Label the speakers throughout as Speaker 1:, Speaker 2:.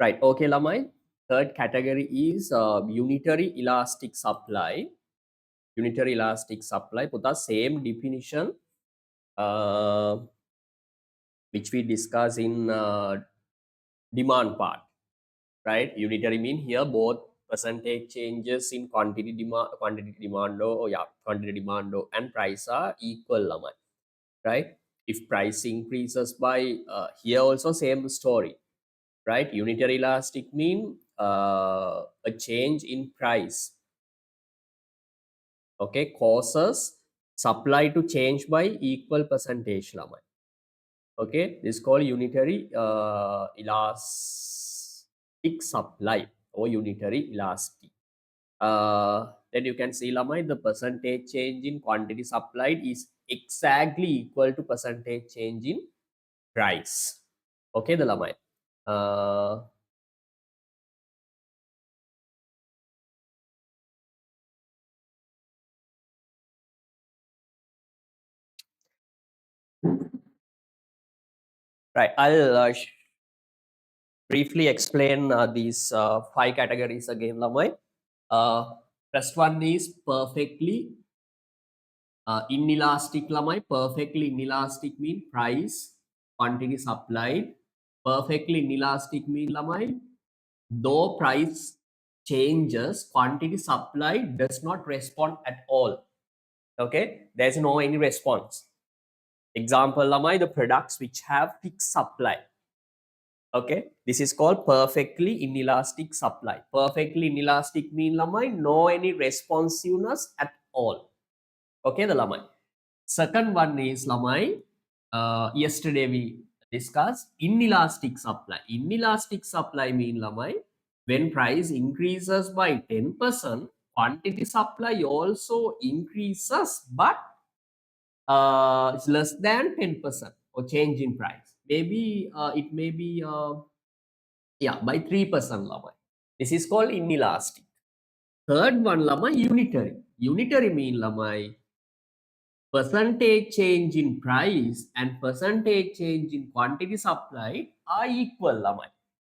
Speaker 1: Right. Okay, Lamai. Third category is unitary elastic supply. Unitary elastic supply. Put the same definition uh, which we discuss in demand part. Right. Unitary mean here both percentage changes in quantity demand or yeah, quantity demand and price are equal, Lamai. Right. If price increases by here also same story, right? Unitary elastic mean a change in price, okay, causes supply to change by equal percentage, Lamai. Okay, this is called unitary elastic supply or unitary elastic. Then you can see, Lamai, the percentage change in quantity supplied is exactly equal to percentage change in price. Okay, the Lamai. Uh, right, I'll briefly explain these five categories again, Lamai. First one is perfectly inelastic, Lamai. Perfectly inelastic mean price, quantity supplied. Perfectly inelastic mean, Lamai, though price changes, quantity supplied does not respond at all. Okay, there's no any response. Example, Lamai, the products which have fixed supply. Okay, this is called perfectly inelastic supply. Perfectly inelastic mean, Lamai, no any responsiveness at all. Okay, the Lamai. Second one is, Lamai, yesterday we discussed inelastic supply. Inelastic supply mean, Lamai, when price increases by 10%, quantity supply also increases, but it's less than 10% or change in price. Maybe it may be yeah, by 3%, Lama. This is called inelastic. Third one, Lama, unitary. Unitary mean, Lama, percentage change in price and percentage change in quantity supplied are equal, Lama.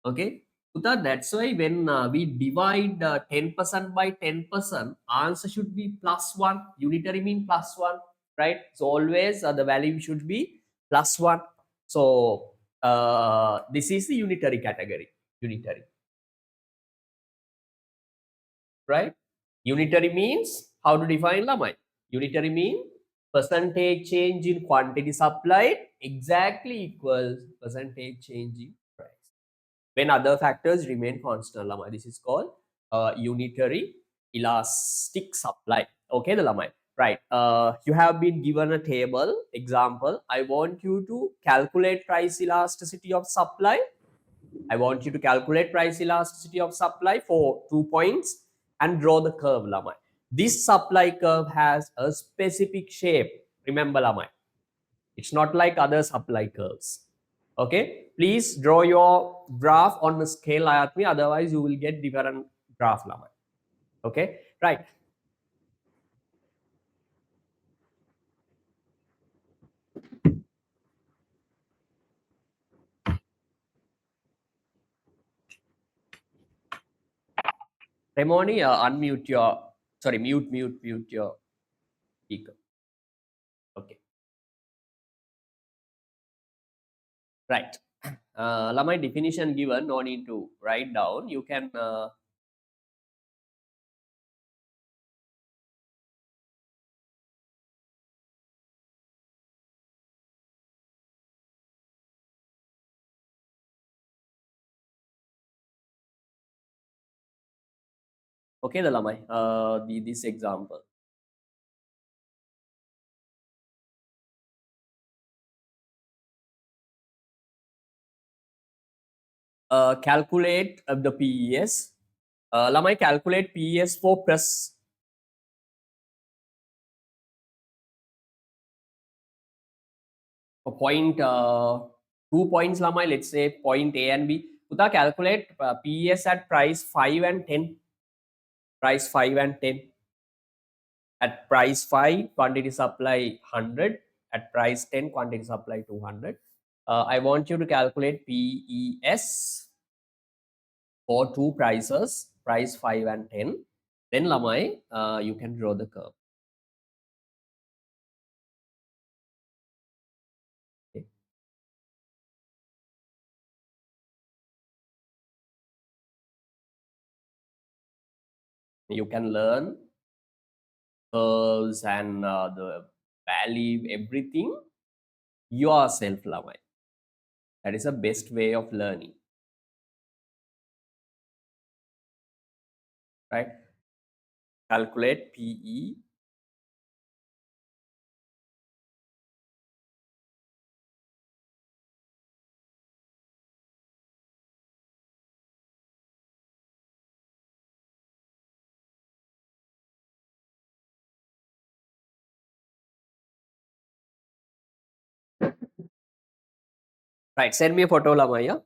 Speaker 1: Okay. Uta, that's why when we divide 10% by 10%, answer should be plus 1. Unitary mean plus 1, right? So always the value should be plus 1. So this is the unitary category. Unitary. Right? Unitary means, how to define, Lamai? Unitary mean percentage change in quantity supplied exactly equals percentage change in price. When other factors remain constant, Lamai. This is called unitary elastic supply. Okay, the Lamai. Right. You have been given a table example. I want you to calculate price elasticity of supply. I want you to calculate price elasticity of supply for 2 points and draw the curve, Lamai. This supply curve has a specific shape. Remember, Lamai. It's not like other supply curves. Okay. Please draw your graph on the scale Ayatmi. Otherwise, you will get different graph, Lamai. Okay. Right. Remoni, unmute your, sorry, mute your speaker. Okay. Right. Lamai, definition given, no need to write down. You can okay, the Lamai, this example. Calculate the PES. Lamai, calculate PES for press point 2 points, Lamai, let's say point A and B. Uta, calculate PES at price 5 and 10. Price 5 and 10. At price 5, quantity supply 100. At price 10, quantity supply 200. I want you to calculate PES for two prices, price 5 and 10, then lamai, you can draw the curve. Okay. You can learn curves and the value, everything yourself, lamai. That is the best way of learning, right? Calculate PE. Right, send me a photo, lamai. Yeah?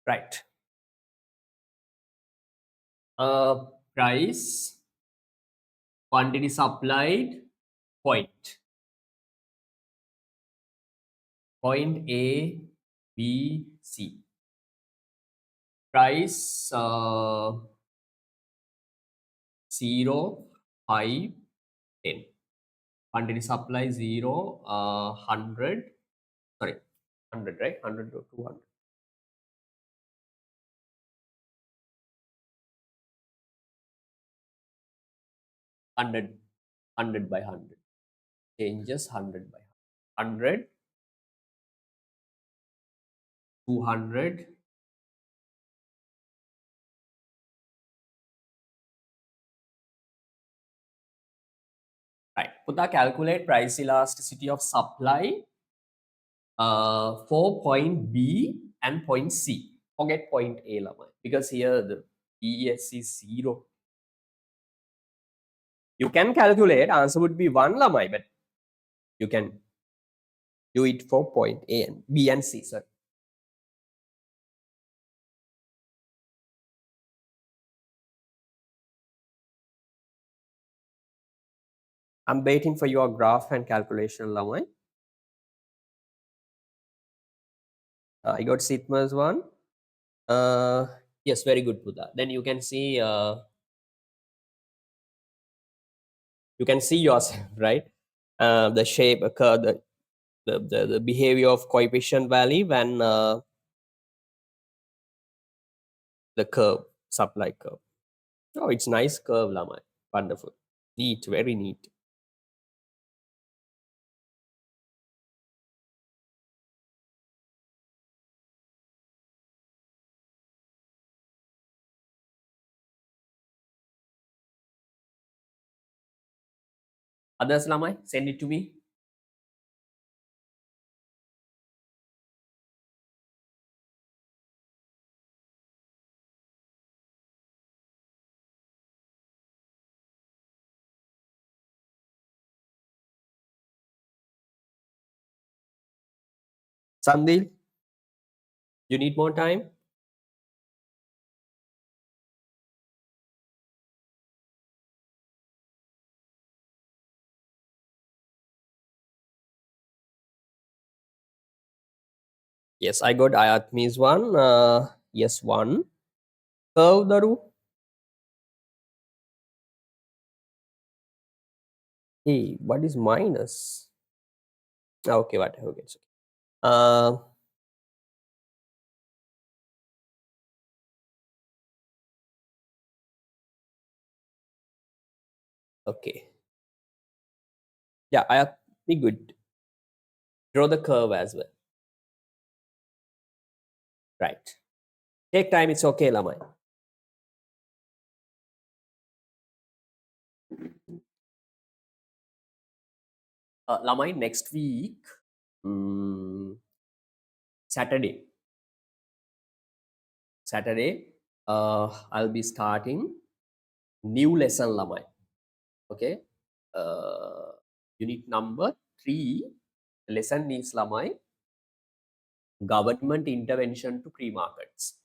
Speaker 1: Right. Price, quantity supplied, point. Point A, B, C. Price 0, 5, 10. Quantity supply 0, 100. Sorry, 100, right? 100 to 200. 100 by 100. Changes 100 by 100. 200. Right. Put the calculate price elasticity of supply for point B and point C. Forget point A, Lama, because here the ES is 0. You can calculate, answer would be 1, Lamai, but you can do it for point A and B and C. Sorry. I'm waiting for your graph and calculation, Lamai. I got Sitma's one. Yes, very good, Pudha. Then you can see yourself, right? The shape, curve, the behavior of coefficient value when the curve, supply curve. Oh, it's nice curve, Lama. Wonderful. Neat, very neat. Others, Lamai, send it to me. Sandil, you need more time? Yes, I got Ayatmi's one. Yes, one. Curve, Daru. Hey, what is minus? Okay, whatever. Okay, it's okay. Okay. Yeah, I have be good. Draw the curve as well. Right. Take time, it's okay, Lamai. Lamai, next week, Saturday. I'll be starting new lesson, Lamai. Okay. Unit number 3. Lesson is Lamai, government intervention to pre-markets.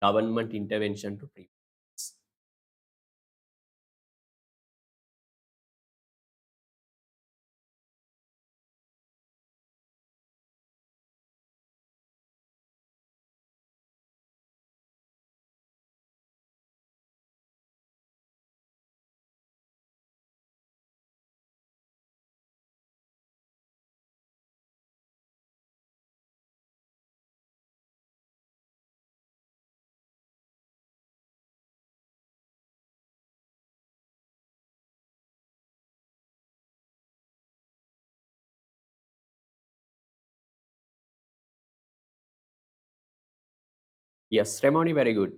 Speaker 1: Government intervention to pre-markets. Yes, Remoni, very good.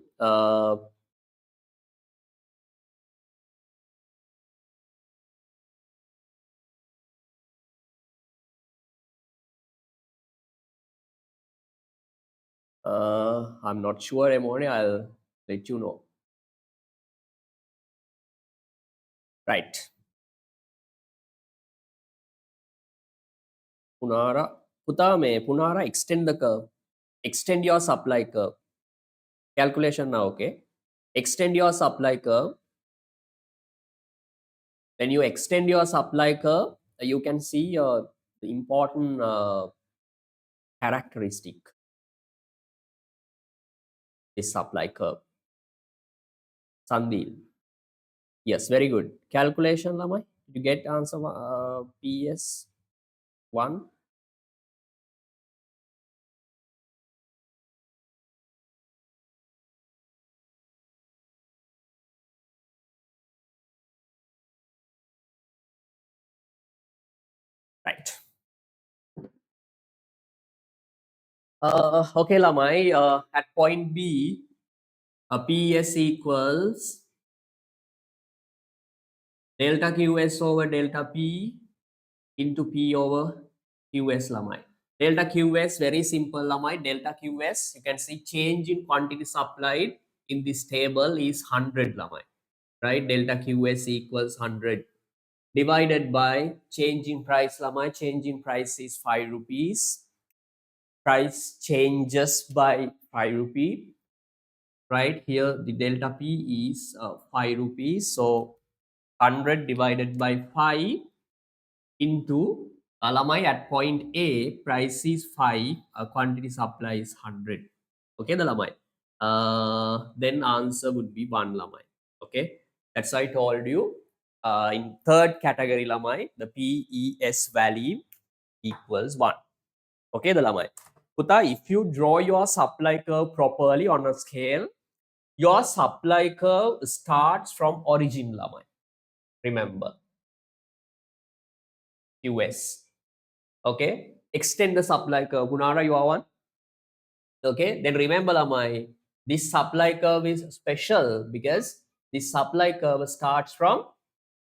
Speaker 1: I'm not sure, Remoni. I'll let you know. Right. Punara. Putame, Punara, extend the curve. Extend your supply curve. Calculation now, okay? Extend your supply curve. When you extend your supply curve, you can see the important characteristic, this supply curve. Sandil. Yes, very good. Calculation, Lamai. Did you get answer PS1? Right. Okay, Lamai. At point B, PS equals delta QS over delta P into P over QS, Lamai. Delta QS, very simple, Lamai. Delta QS, you can see change in quantity supplied in this table is 100, Lamai. Right? Delta QS equals 100 divided by change in price, Lamai. Change in price is 5 rupees. Price changes by 5 rupee. Right? Here the delta P is 5 rupees. So 100 divided by 5 into Lamai at point A, price is 5, quantity supply is 100. Okay, the Lamai. Then answer would be 1, Lamai. Okay, that's why I told you. In third category, Lamai, the PES value equals 1. Okay, the Lamai. Puta, if you draw your supply curve properly on a scale, your supply curve starts from origin, Lamai. Remember, QS. Okay, extend the supply curve. Gunara, you are one. Okay, then remember, Lamai, this supply curve is special because this supply curve starts from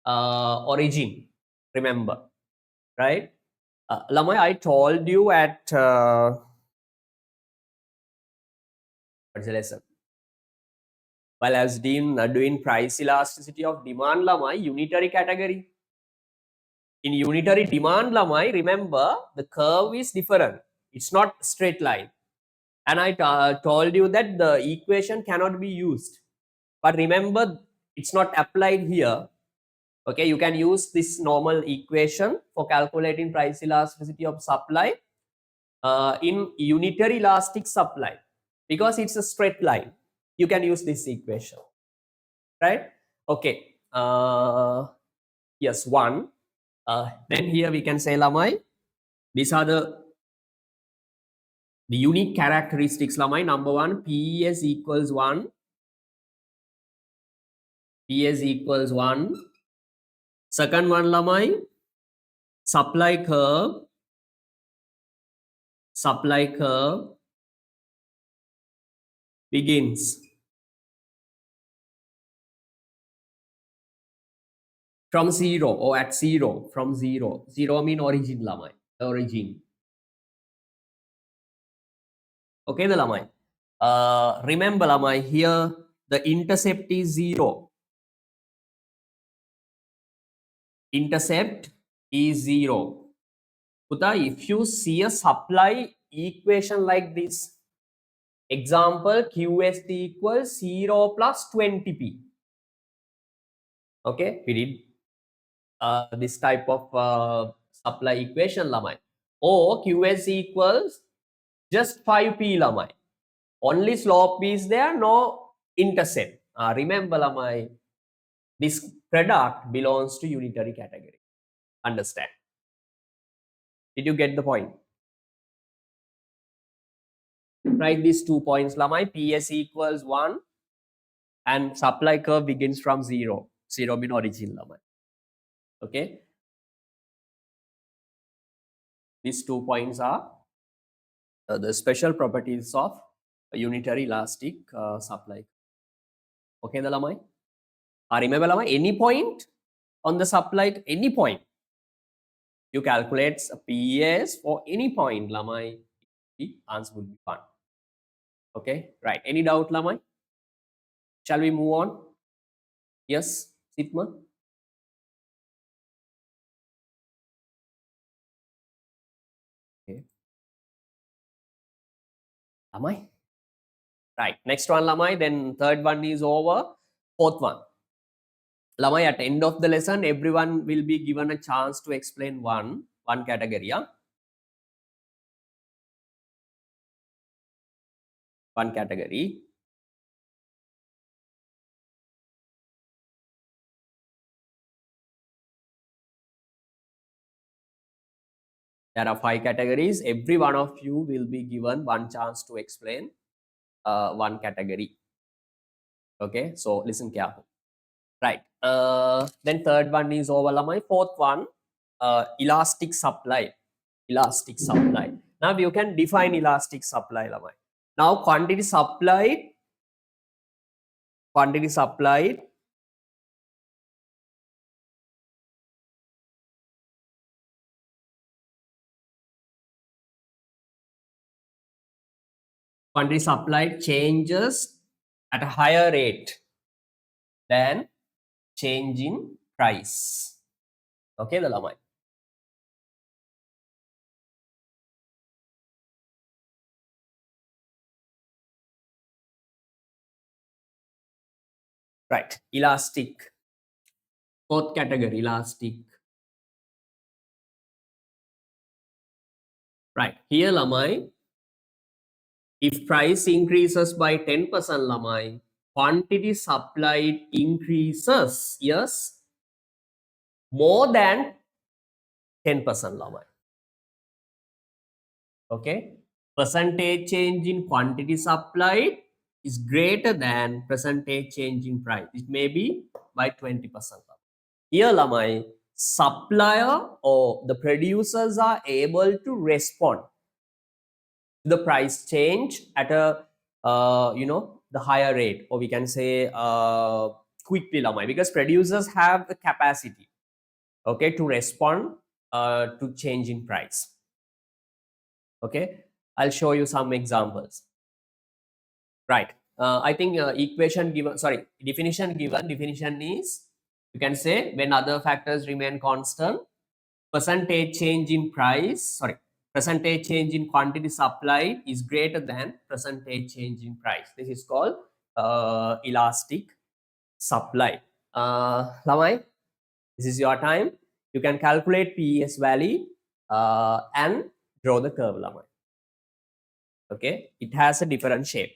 Speaker 1: origin. Remember, right? Lamai, I told you at what's the lesson? Well, as doing price elasticity of demand, Lamai, unitary category. In unitary demand, Lamai, remember the curve is different. It's not straight line. And I told you that the equation cannot be used. But remember, it's not applied here. Okay, you can use this normal equation for calculating price elasticity of supply in unitary elastic supply because it's a straight line. You can use this equation, right? Okay. Yes, 1. Then here we can say, Lamai, these are the unique characteristics, Lamai. Number 1, PES equals 1. PS equals 1. Second one lamai, supply curve begins from zero or at zero, from zero. Zero mean origin lamai, origin. Okay, the lamai. Remember lamai, here the intercept is zero. Intercept is zero. Puta, if you see a supply equation like this, example QST equals 0 plus 20p. Okay, we did this type of supply equation lamai. Or QS equals just 5p lamai. Only slope is there, no intercept. Remember lamai, this product belongs to unitary category. Understand? Did you get the point? Write these 2 points lamai. PS equals 1 and supply curve begins from 0. 0 mean origin lamai. Okay, these 2 points are the special properties of a unitary elastic supply. Okay, the lamai. Remember lamai, any point on the supply, any point you calculate a PS for any point lamai, the answer will be 1. Okay, right. Any doubt lamai? Shall we move on? Yes, Sitma. Okay, lamai. Right. Next one lamai. Then third one is over. Fourth one. Lamai, at end of the lesson, everyone will be given a chance to explain one category. Yeah? One category. There are 5 categories. Every one of you will be given one chance to explain one category. Okay, so listen carefully. Right. Then third one is over lamai. Fourth one, elastic supply. Elastic supply. Now you can define elastic supply lamai. Now quantity supplied quantity supplied changes at a higher rate than change in price. Okay, the lamai. Right, elastic. Fourth category, elastic. Right, here lamai, if price increases by 10% lamai, quantity supplied increases, yes, more than 10% lamai. Okay, percentage change in quantity supplied is greater than percentage change in price. It may be by 20%. Here lamai, supplier or the producers are able to respond to the price change at a the higher rate, or we can say quickly lamai, because producers have the capacity, okay, to respond to change in price. Okay, I'll show you some examples. Right. I think equation given, sorry, definition given. Definition is, you can say, when other factors remain constant, percentage change in price, sorry, percentage change in quantity supplied is greater than percentage change in price. This is called elastic supply. Lamai, this is your time. You can calculate PES value and draw the curve, Lamai. Okay, it has a different shape.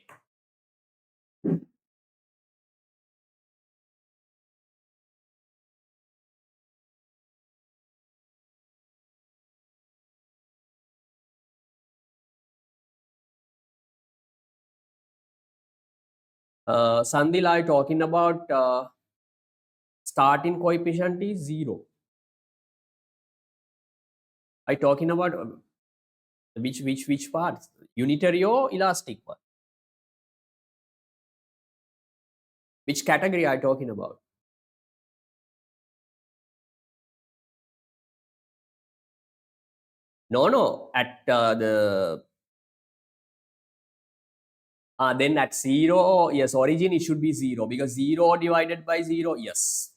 Speaker 1: Sandhil, are talking about starting coefficient is 0. I talking about which parts? Unitary or elastic one? Which category are you talking about? No, no. At the then at zero, yes, origin it should be zero because zero divided by zero, yes,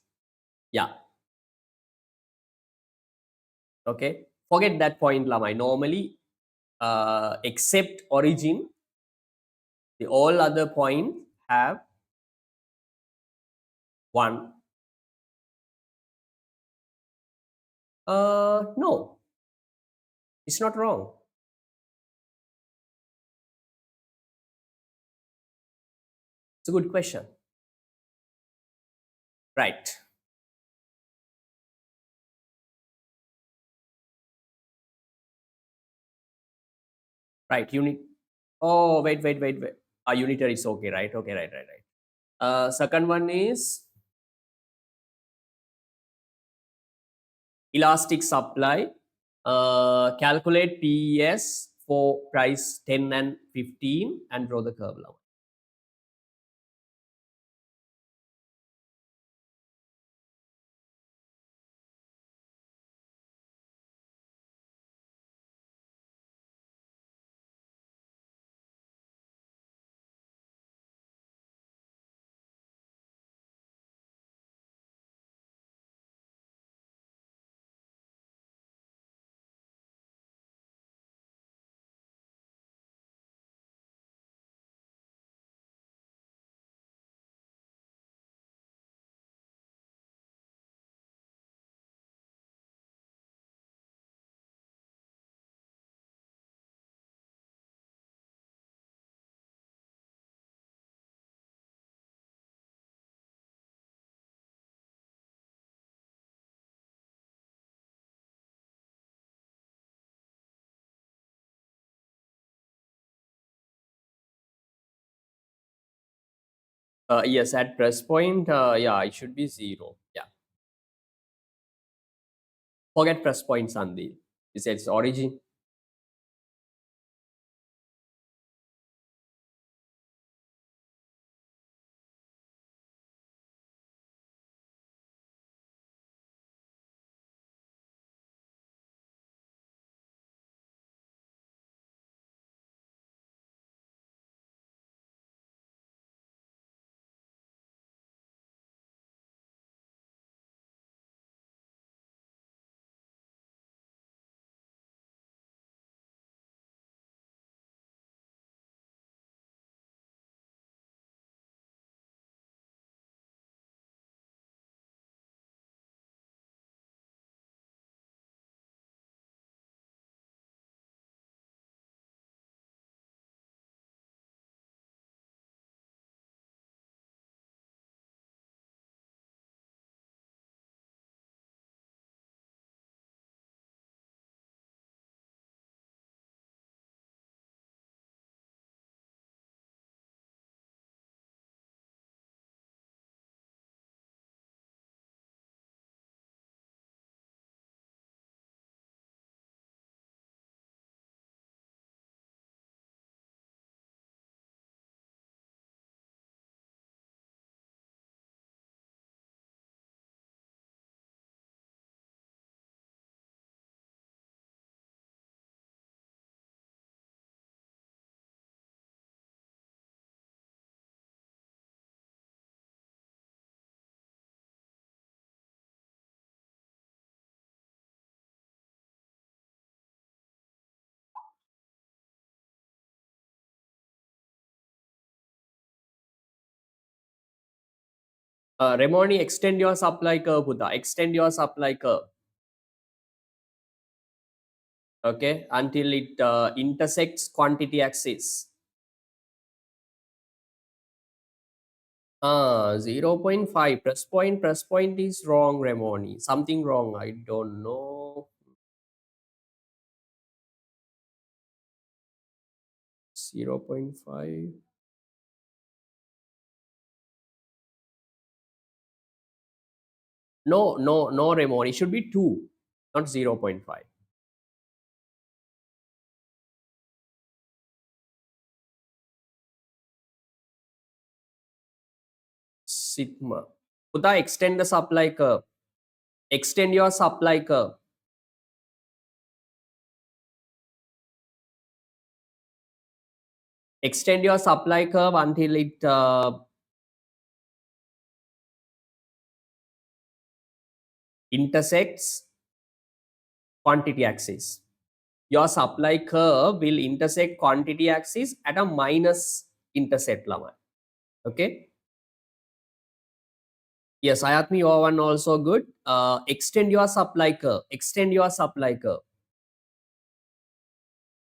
Speaker 1: yeah, okay. Forget that point, Lamai. Normally, except origin, the all other points have one. No, it's not wrong. It's a good question. Right. Right. Unit. Oh, wait. Unitary is okay, right? Okay, right. Second one is elastic supply. Calculate PES for price 10 and 15 and draw the curve line. Yes, at press point, yeah, it should be zero. Yeah, forget press point, Sandeep. It says origin. Remoni, extend your supply curve, Buddha. Extend your supply curve. Okay, until it intersects quantity axis. 0 0.5 press point is wrong, Remoni. Something wrong. I don't know. 0 0.5. No, Remoni. It should be 2, not 0 0.5. sigma. Puta, extend the supply curve. Extend your supply curve. Extend your supply curve until it intersects quantity axis. Your supply curve will intersect quantity axis at a minus intercept line. Okay. Yes, Ayatmi, your one also good. Extend your supply curve. Extend your supply curve.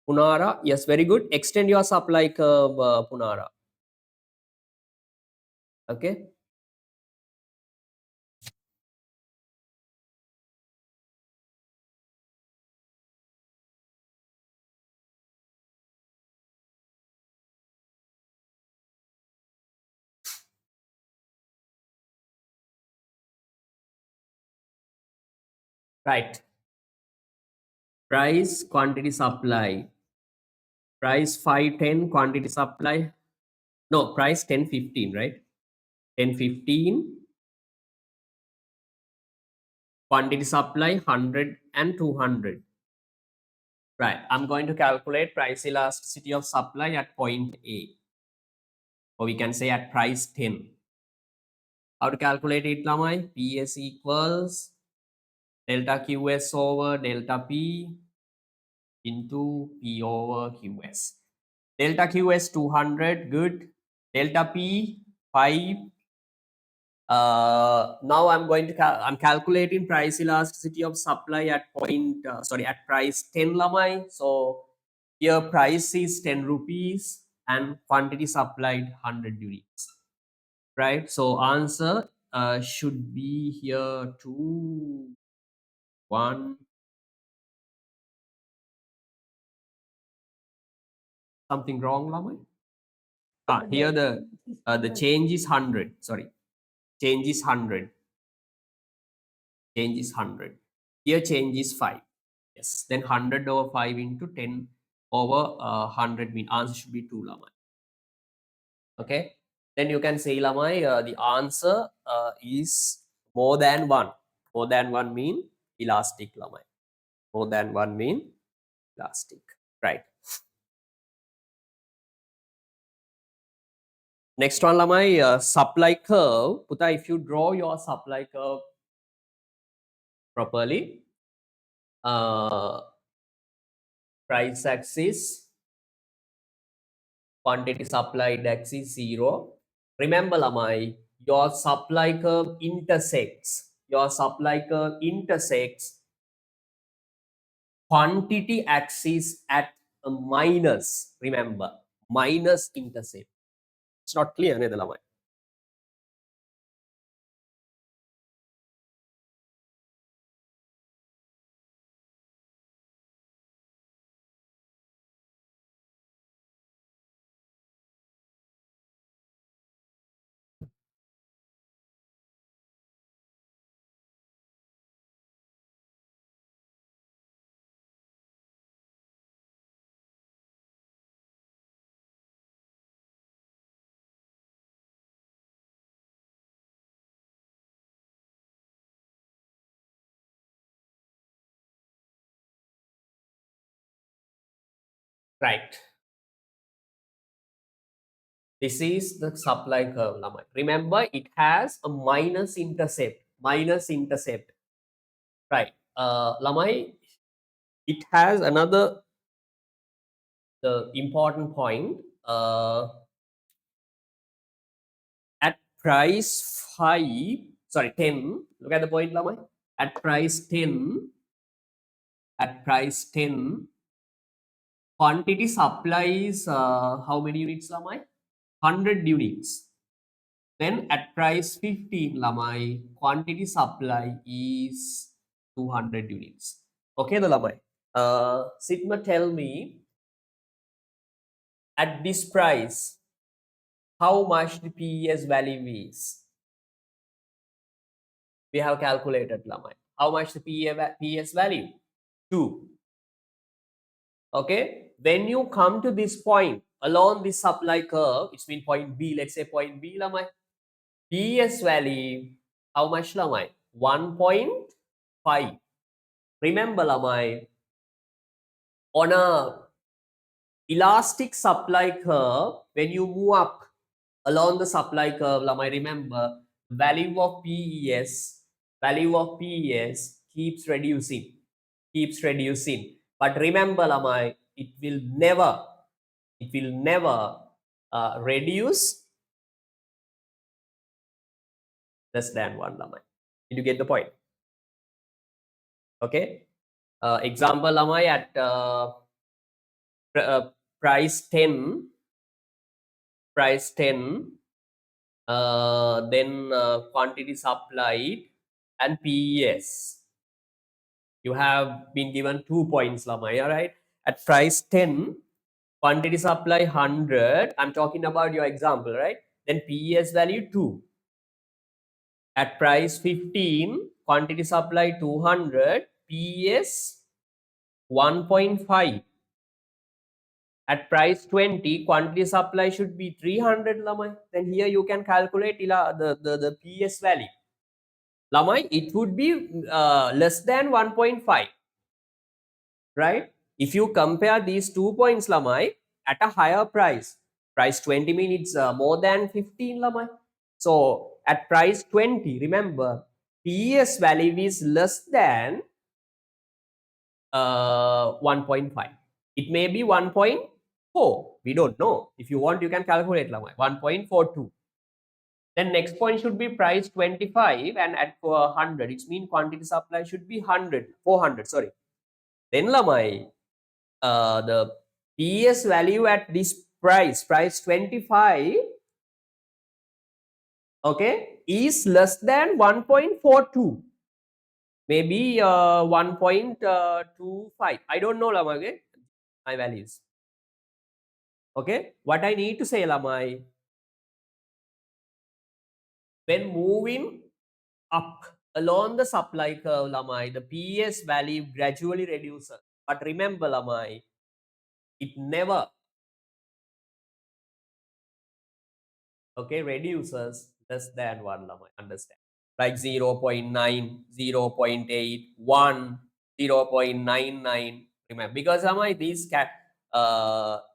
Speaker 1: Punara, yes, very good. Extend your supply curve, Punara. Okay. Right. Price, quantity, supply. Price 510, quantity, supply. No, price 1015, right? 1015, quantity, supply 100 and 200. Right. I'm going to calculate price elasticity of supply at point A. Or we can say at price 10. How to calculate it, Lamai? PS equals delta QS over delta P into P over QS. Delta QS 200, good. Delta P 5. Now I'm going to I'm calculating price elasticity of supply at at price 10 Lamai. So here price is 10 rupees and quantity supplied 100 units. Right? So answer should be here 2, 1. Something wrong, Lamai? Here the change is 100. Sorry, change is 100. Change is 100. Here change is 5. Yes. Then 100 over 5 into 10 over 100 mean answer should be 2, Lamai. Okay. Then you can say, Lamai, the answer is more than 1. More than 1 mean elastic, Lamai. More than 1 mean elastic. Right. Next one, Lamai, supply curve. Puta, if you draw your supply curve properly, price axis, quantity supplied axis 0. Remember, Lamai, your supply curve intersects. Your supply curve intersects quantity axis at a minus. Remember, minus intercept. It's not clear, Lamai. Right. This is the supply curve, Lamai. Remember, it has a minus intercept. Minus intercept. Right. Lamai, it has another the important point. At price 5, sorry, 10. Look at the point, Lamai. At price 10, quantity supplies how many units, Lamai? 100 units. Then at price 15, Lamai, quantity supply is 200 units. Okay, the Lamai. Sigma, tell me at this price, how much the PES value is? We have calculated, Lamai. How much the PES value? 2. Okay. When you come to this point along this supply curve, it's been point B, let's say point B, Lamai. PS value, how much lamai? 1.5. Remember lamai, on a elastic supply curve, when you move up along the supply curve, lamai, remember, value of PES keeps reducing. But remember lamai, it will never reduce less than 1 lamai. Did you get the point? Okay. Example lamai, at price 10, then quantity supplied and PES. You have been given 2 points lamai, all right? At price 10, quantity supply 100, I'm talking about your example, right? Then PES value 2. At price 15, quantity supply 200, PES 1.5. At price 20, quantity supply should be 300 lamai. Then here you can calculate the PS value. Lamai, it would be less than 1.5, right? If you compare these 2 points lamai at a higher price 20 means more than 15 lamai. So at price 20, remember, PS value is less than 1.5. It may be 1.4. We don't know. If you want, you can calculate lamai. 1.42. Then next point should be price 25 and at 100. It means quantity supply should be 400. Sorry. Then lamai, the PS value at this price 25, okay, is less than 1.42. Maybe 1.25. I don't know lamai. Okay? My values. Okay, what I need to say lamai, when moving up along the supply curve lamai, the PS value gradually reduces. But remember lamai, it never, okay, reduces less than 1 lamai. Understand? Like 0 0.9, 0 0.8, 1, 0.99. Remember, because lamai, these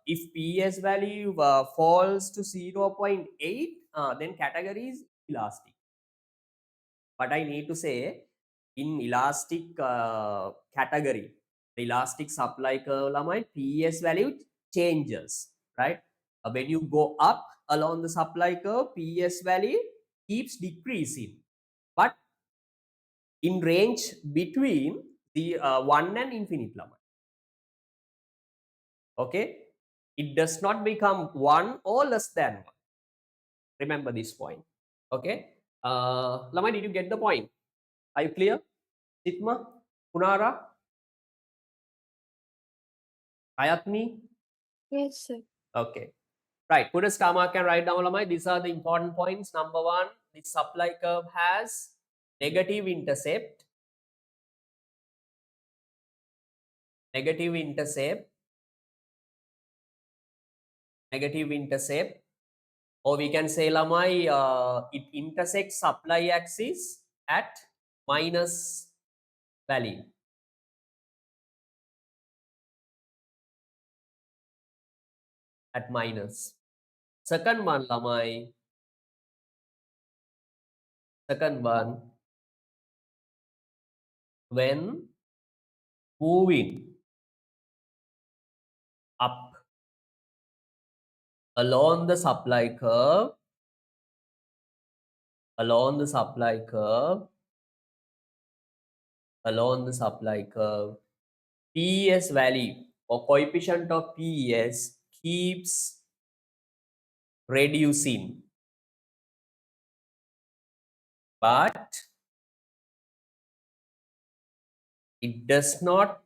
Speaker 1: if PS value falls to 0.8, then category is elastic. But I need to say, in elastic category, the elastic supply curve lamai, PS value changes, right? When you go up along the supply curve, PS value keeps decreasing, but in range between the 1 and infinite lamai. Okay, it does not become 1 or less than 1. Remember this point. Okay, lamai, did you get the point? Are you clear? Sitma, Punara, Ayatni?
Speaker 2: Yes, sir.
Speaker 1: Okay. Right. Put a star mark and write down lamai. These are the important points. Number 1, the supply curve has negative intercept. Negative intercept. Negative intercept. Or we can say lamai, it intersects supply axis at minus value. At minus. Second one lamai. Second one, when moving up along the supply curve, along the supply curve, along the supply curve, PES value or coefficient of PES keeps reducing, but it does not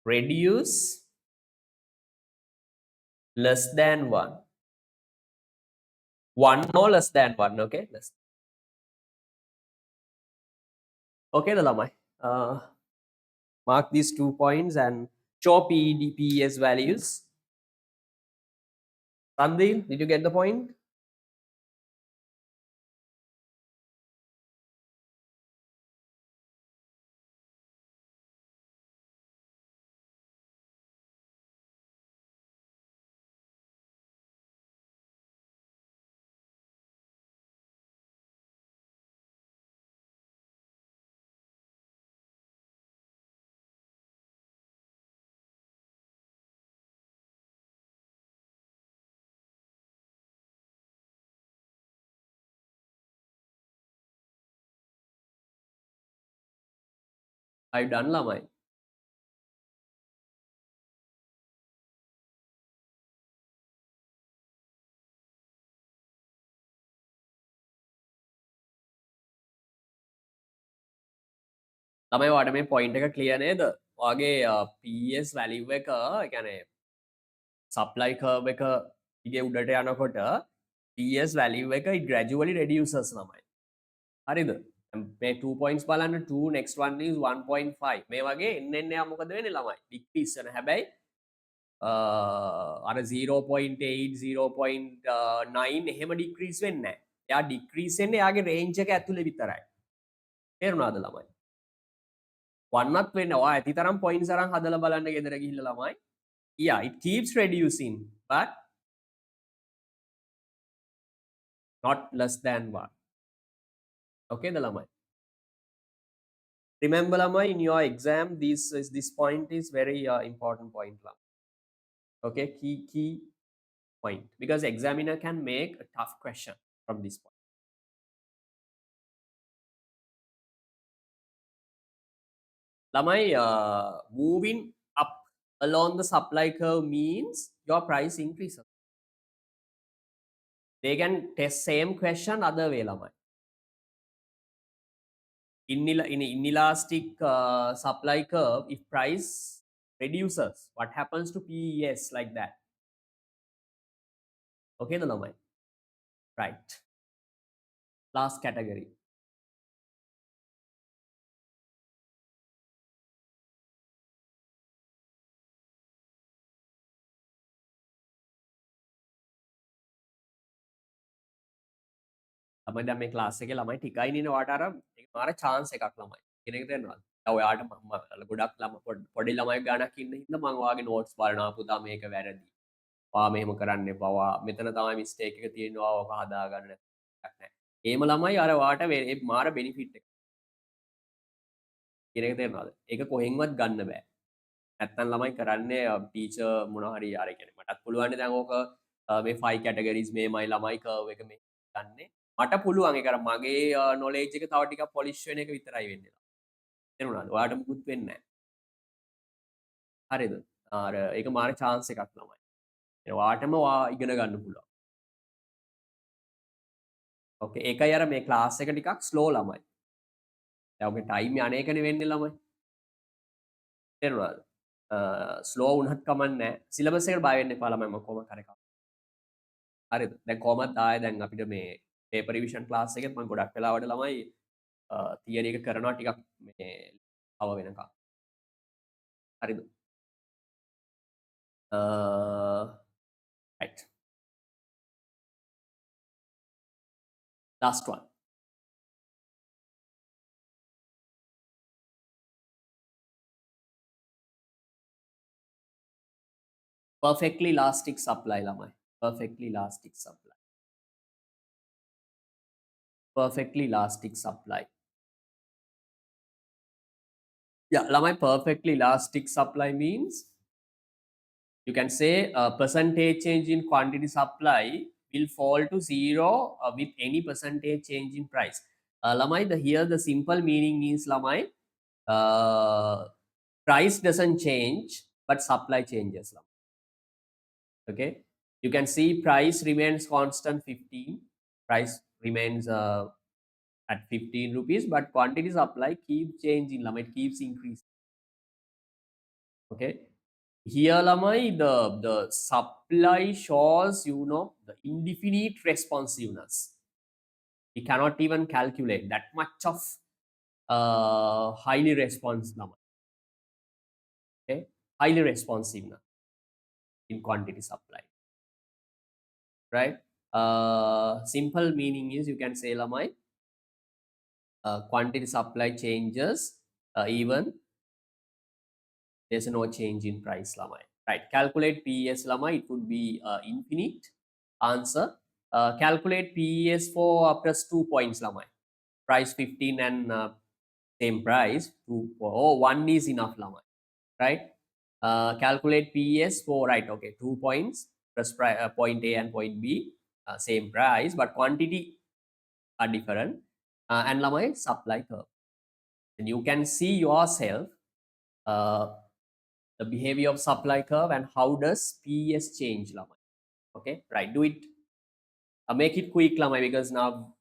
Speaker 1: reduce less than 1. 1 or less than 1, okay? Okay, Dalamai. Mark these 2 points and show PES values. Sandil, did you get the point? I've done lamai. ළමයි ඔයාලට මේ point එක clear නේද? ඔයාගේ PS value එක ඒ කියන්නේ supply curve එක දිගේ උඩට යනකොට PS value එක it gradually reduces ළමයි. හරිද? මේ 2 points බලන්න 2 next one is 1.5 මේ වගේ එන්න එන්න යා මොකද වෙන්නේ ළමයි? decrease වෙන හැබැයි අර 0.8 0.9 එහෙම decrease වෙන්නේ නැහැ. එයා decrease වෙන්නේ එයාගේ range එක ඇතුලේ විතරයි. තේරුණාද ළමයි? වන්නත් වෙන්න ඔයා ඇති තරම් points අරන් හදලා බලන්න ගෙදර ගිහිල්ලා ළමයි. Yeah, it keeps reducing but not less than 1. Okay the ළමයි. Remember ළමයි in your exam this point is very important point ළමයි. Okay, key point because examiner can make a tough question from this point. ළමයි moving up along the supply curve means your price increases. They can test same question other way ළමයි. In inelastic supply curve, if price reduces, what happens to PES like that? Okay, the lamai. Right. Last category. ළමයි දැන් මේ class එකේ ළමයි ටිකයි නේ වාට අර ඒක මාර chance එකක් ළමයි. කියන එක තේරෙනවද? දැන් ඔයාට ගොඩක් පොඩි ළමයි ගානක් ඉන්න හින්දා මම ඔයාගේ notes බලනවා පුතා මේක වැරදි. ඔයා මෙහෙම කරන්න එපා. ඔයා මෙතන තමයි mistake එක තියෙනවා. ඔක හදාගන්න නැහැ. එහෙම ළමයි අර වාට මාර benefit එක. කියන එක තේරෙනවද? ඒක කොහෙන්වත් ගන්න බෑ. නැත්තම් ළමයි කරන්නේ ටීචර් මොනවා හරි අර කියන්නේ මටත් පුළුවන් දැන් ඕක මේ 5 categories මේමයි ළමයි curve එක මේ ගන්නෙ. මට පුළුවන් ඒක අර මගේ knowledge එක තව ටිකක් polish වෙන එක විතරයි වෙන්නේ. තේරුණාද? ඔයාට මුකුත් වෙන්නේ නැහැ. හරිද? අර ඒක මාර chance එකක් ළමයි. ඒ ඔයාටම ඔයා ඉගෙන ගන්න පුළුවන්. ඕකේ ඒකයි අර මේ ක්ලාස් එක ටිකක් slow ළමයි. දැන් ඔගේ time යන එකනේ වෙන්නේ ළමයි. තේරුණාද? ස්ලෝ වුණත් කමක් නැහැ. සිලබස් එකට බය වෙන්න එපා ළමයි මම කොහොම කරේ. හරිද? දැන් කොහමත් ආයේ දැන් අපිට මේ පේපර් රිවිෂන් ක්ලාස් එකෙත් මම ගොඩක් වෙලාවට ළමයි තියරි එක කරනවා ටිකක් මේ අව වෙනකම්. හරිද? right. Last one. Perfectly elastic supply ළමයි. Perfectly elastic supply. Perfectly elastic supply. Yeah, ළමයි perfectly elastic supply means you can say a percentage change in quantity supply will fall to zero with any percentage change in price. Lamai, here the simple meaning is Lamai, price doesn't change, but supply changes. Okay, you can see price remains constant 15, price remains at 15 rupees, but quantity supply keeps changing, Lamai, it keeps increasing. Okay, here lamai the supply shows the indefinite responsiveness. We cannot even calculate that much of highly responsive lamai. Okay, highly responsive in quantity supply. right? Simple meaning is you can say lamai quantity supply changes even there's no change in price lamai, right? Calculate PES lamai, it would be infinite answer. Calculate PES for plus 2 points lamai, price 15 and same price, 2 oh, 1 is enough lamai, right? Calculate PES for, right, okay, 2 points plus point A and point B, same price but quantity are different, and lamai supply curve, and you can see yourself uh, the behavior of supply curve and how does PES change lamai. Okay, right, do it, make it quick lamai, because now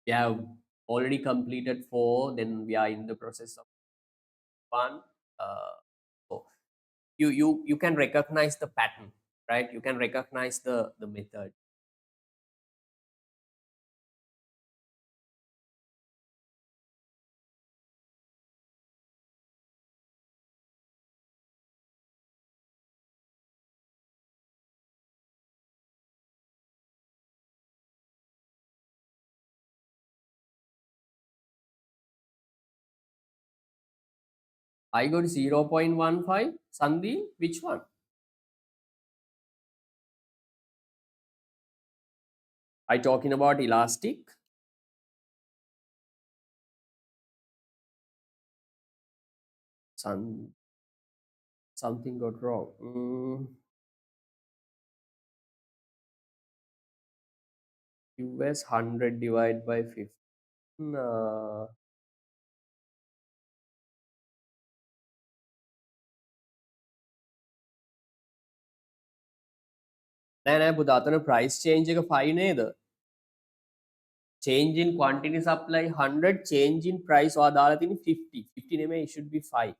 Speaker 1: we have already completed 4, then we are in the process of 1. So you can recognize the pattern, right? You can recognize the method. I got 0.15. Sandhi, which one? I talking about elastic. Something got wrong. US 100 divided by 15. Uh, then I put the price change එක 5 නේද? Change in quantity supply 100, change in price ඔයා දාලා තියෙන්නේ 50. 50 නෙමෙයි, it should be 5.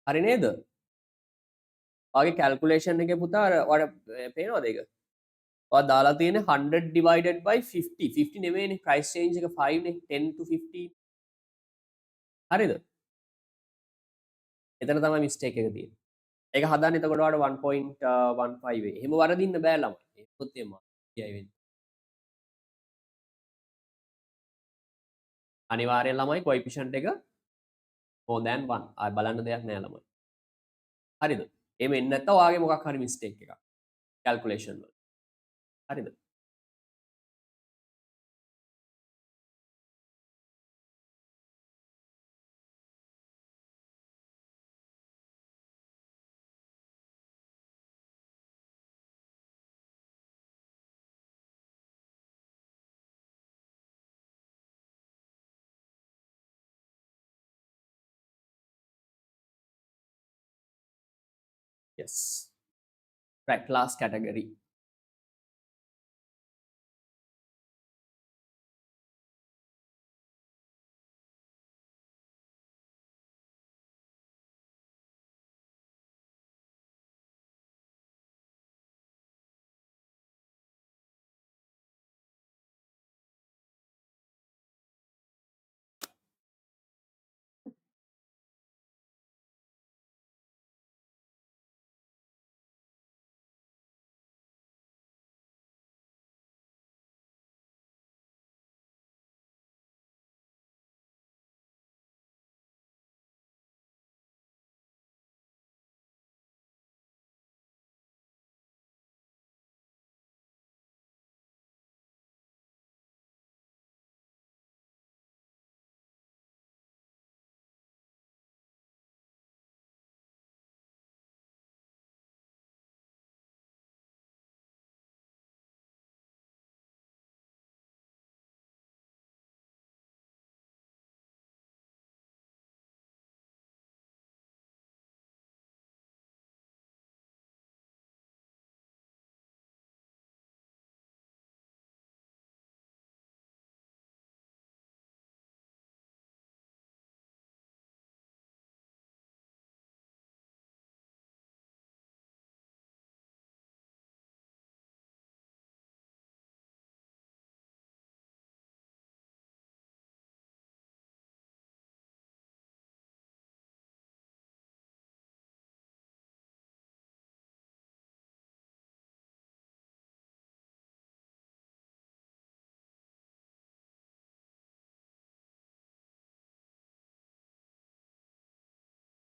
Speaker 1: හරි නේද? ඔයාගේ calculation එකේ පුතා ඔයාලට පේනවද ඒක? ඔයා දාලා තියෙන්නේ 100 divided by 50. 50 නෙමෙයිනේ, price change එක 5 නේ, 10 to 15. හරිද? එතන තමයි mistake එක තියෙන්නේ. ඒක හදන්න එතකොට ඔයාලට 1.15 වෙයි. එහෙම වරදින්න බෑ ළමයි. ඒකත් එම කියයි වෙන්නේ. අනිවාර්යෙන් ළමයි coefficient එක more than 1. ආය බලන්න දෙයක් නෑ ළමයි. හරිද? එහෙම එන්නේ නැත්නම් ඔයාගේ මොකක් හරි mistake එකක් calculation වල. හරිද? Yes. Right, last category.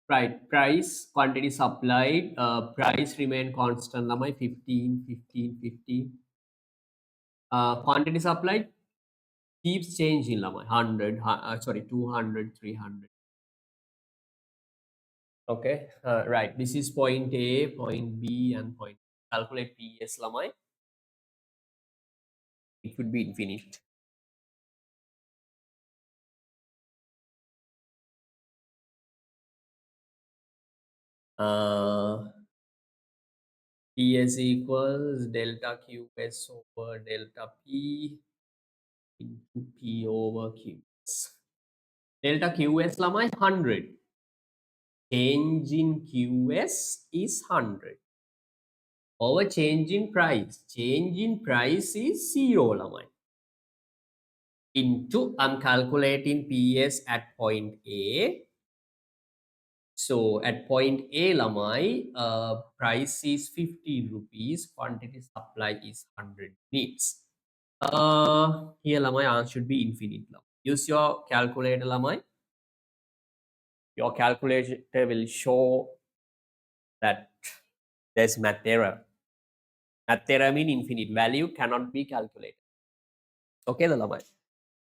Speaker 1: Right, price, quantity supplied, price remain constant lamai 15, 15, 15. Quantity supplied keeps changing lamai 100, sorry 200, 300. Okay, right, this is point A, point B, and point. Calculate PS lamai, it would be infinite. uh, PS equals delta QS over delta P into P over QS. Delta QS lamai 100. Change in QS is 100. Over change in price. Change in price is 0 lamai. Into, I'm calculating PS at point A. So at point A lamai, price is 15 rupees, quantity supply is 100 units. Here lamai answer should be infinite lamai. Use your calculator lamai. Your calculator will show that there's math error. Math error mean infinite value cannot be calculated. Okay, the lamai.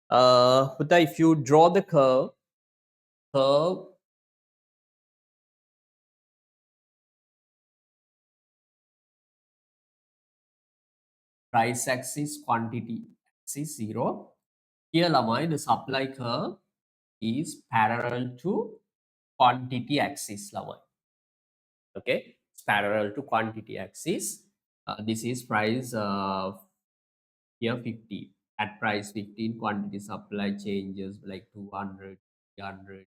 Speaker 1: But if you draw the curve price axis, quantity axis 0. Here lamai, the supply curve is parallel to quantity axis lamai. Okay, it's parallel to quantity axis. This is price here 50. At price 15, quantity supply changes like 200, 300.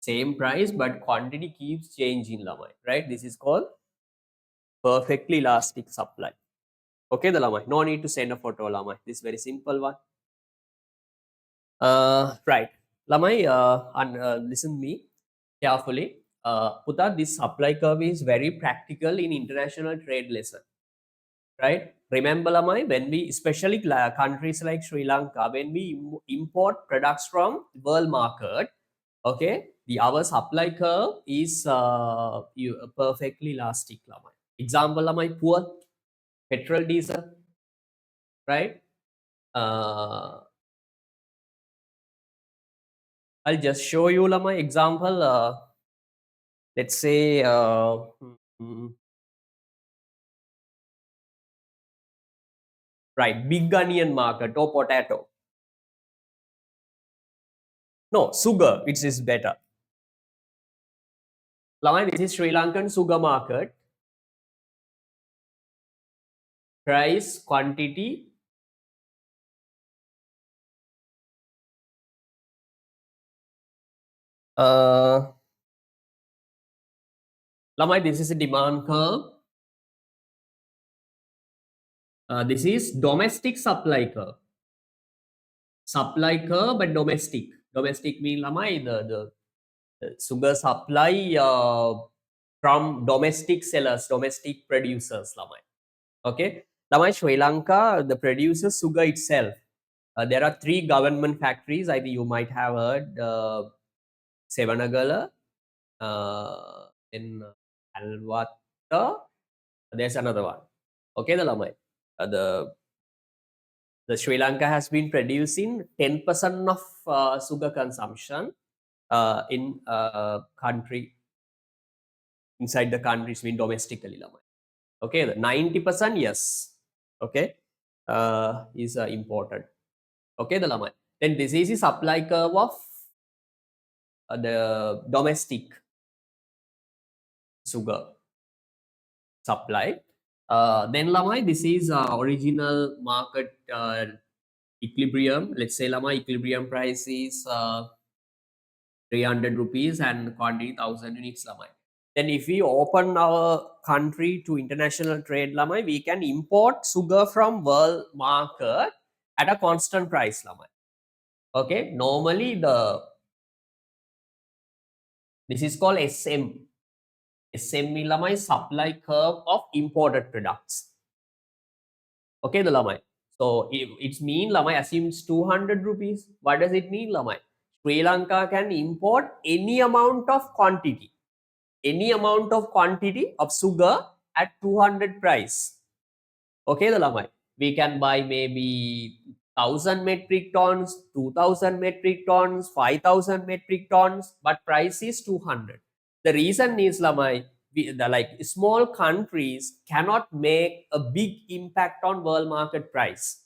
Speaker 1: Same price, but quantity keeps changing lamai, right? This is called perfectly elastic supply. Okay, the lamai. No need to send a photo lamai. This is very simple one. Right. Lamai, listen me carefully. Puta, this supply curve is very practical in international trade lesson. Right? Remember, Lamai, when we, especially countries like Sri Lanka, when we import products from world market, okay, our supply curve is perfectly elastic, Lamai. Example, Lamai, poor petrol, diesel, right? I'll just show you Lamai example. Let's say, mm, right, big onion market or potato. No, sugar, it is better. Lamai, this is Sri Lankan sugar market. Price, quantity, Lamai, this is a demand curve. This is domestic supply curve. Supply curve, but domestic. Domestic mean Lamai, the sugar supply from domestic sellers, domestic producers, Lamai. Okay. Lamai, Sri Lanka, the produces sugar itself. There are 3 government factories. I think you might have heard Sevanagala, in Alwata. There's another one. Okay, the Lamai. The Sri Lanka has been producing 10% of sugar consumption in country, inside the countries, mean domestically Lamai. Okay, the 90%, yes. Okay, is important. Okay, the Lamai. Then this is the supply curve of the domestic sugar supply. Then Lamai, this is original market equilibrium. Let's say Lamai equilibrium price is 300 rupees and quantity 1000 units Lamai. Then if we open our country to international trade Lamai, we can import sugar from world market at a constant price Lamai. Okay, normally this is called SM. SM mean Lamai supply curve of imported products. Okay, the Lamai. So it mean Lamai assumes 200 rupees. What does it mean Lamai? Sri Lanka can import any amount of quantity of sugar at 200 price. Okay, the lamai. We can buy maybe 1000 metric tons, 2000 metric tons, 5000 metric tons, but price is 200. The reason is lamai, like small countries cannot make a big impact on world market price.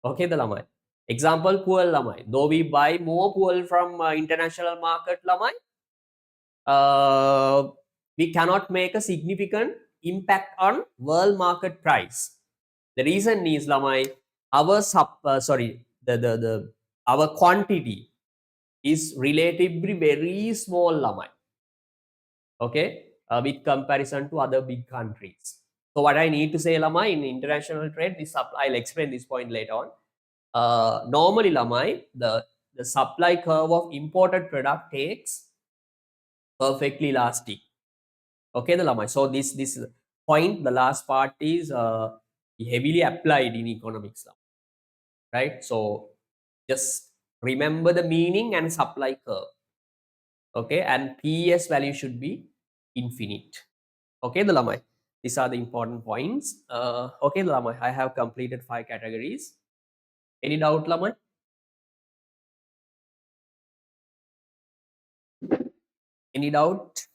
Speaker 1: Okay, the lamai. Example, fuel lamai. Though we buy more fuel from international market lamai, uh, we cannot make a significant impact on world market price. The reason is lamai, our quantity is relatively very small lamai. Okay, with comparison to other big countries. So what I need to say lamai, in international trade, I'll explain this point later on. Normally lamai, the supply curve of imported product takes perfectly elastic. Okay, the lamai. So this point, the last part is heavily applied in economics, right? So just remember the meaning and supply curve. Okay, and PS value should be infinite. Okay, the lamai. These are the important points. Okay, the lamai. I have completed 5 categories. Any doubt, lamai? Any doubt?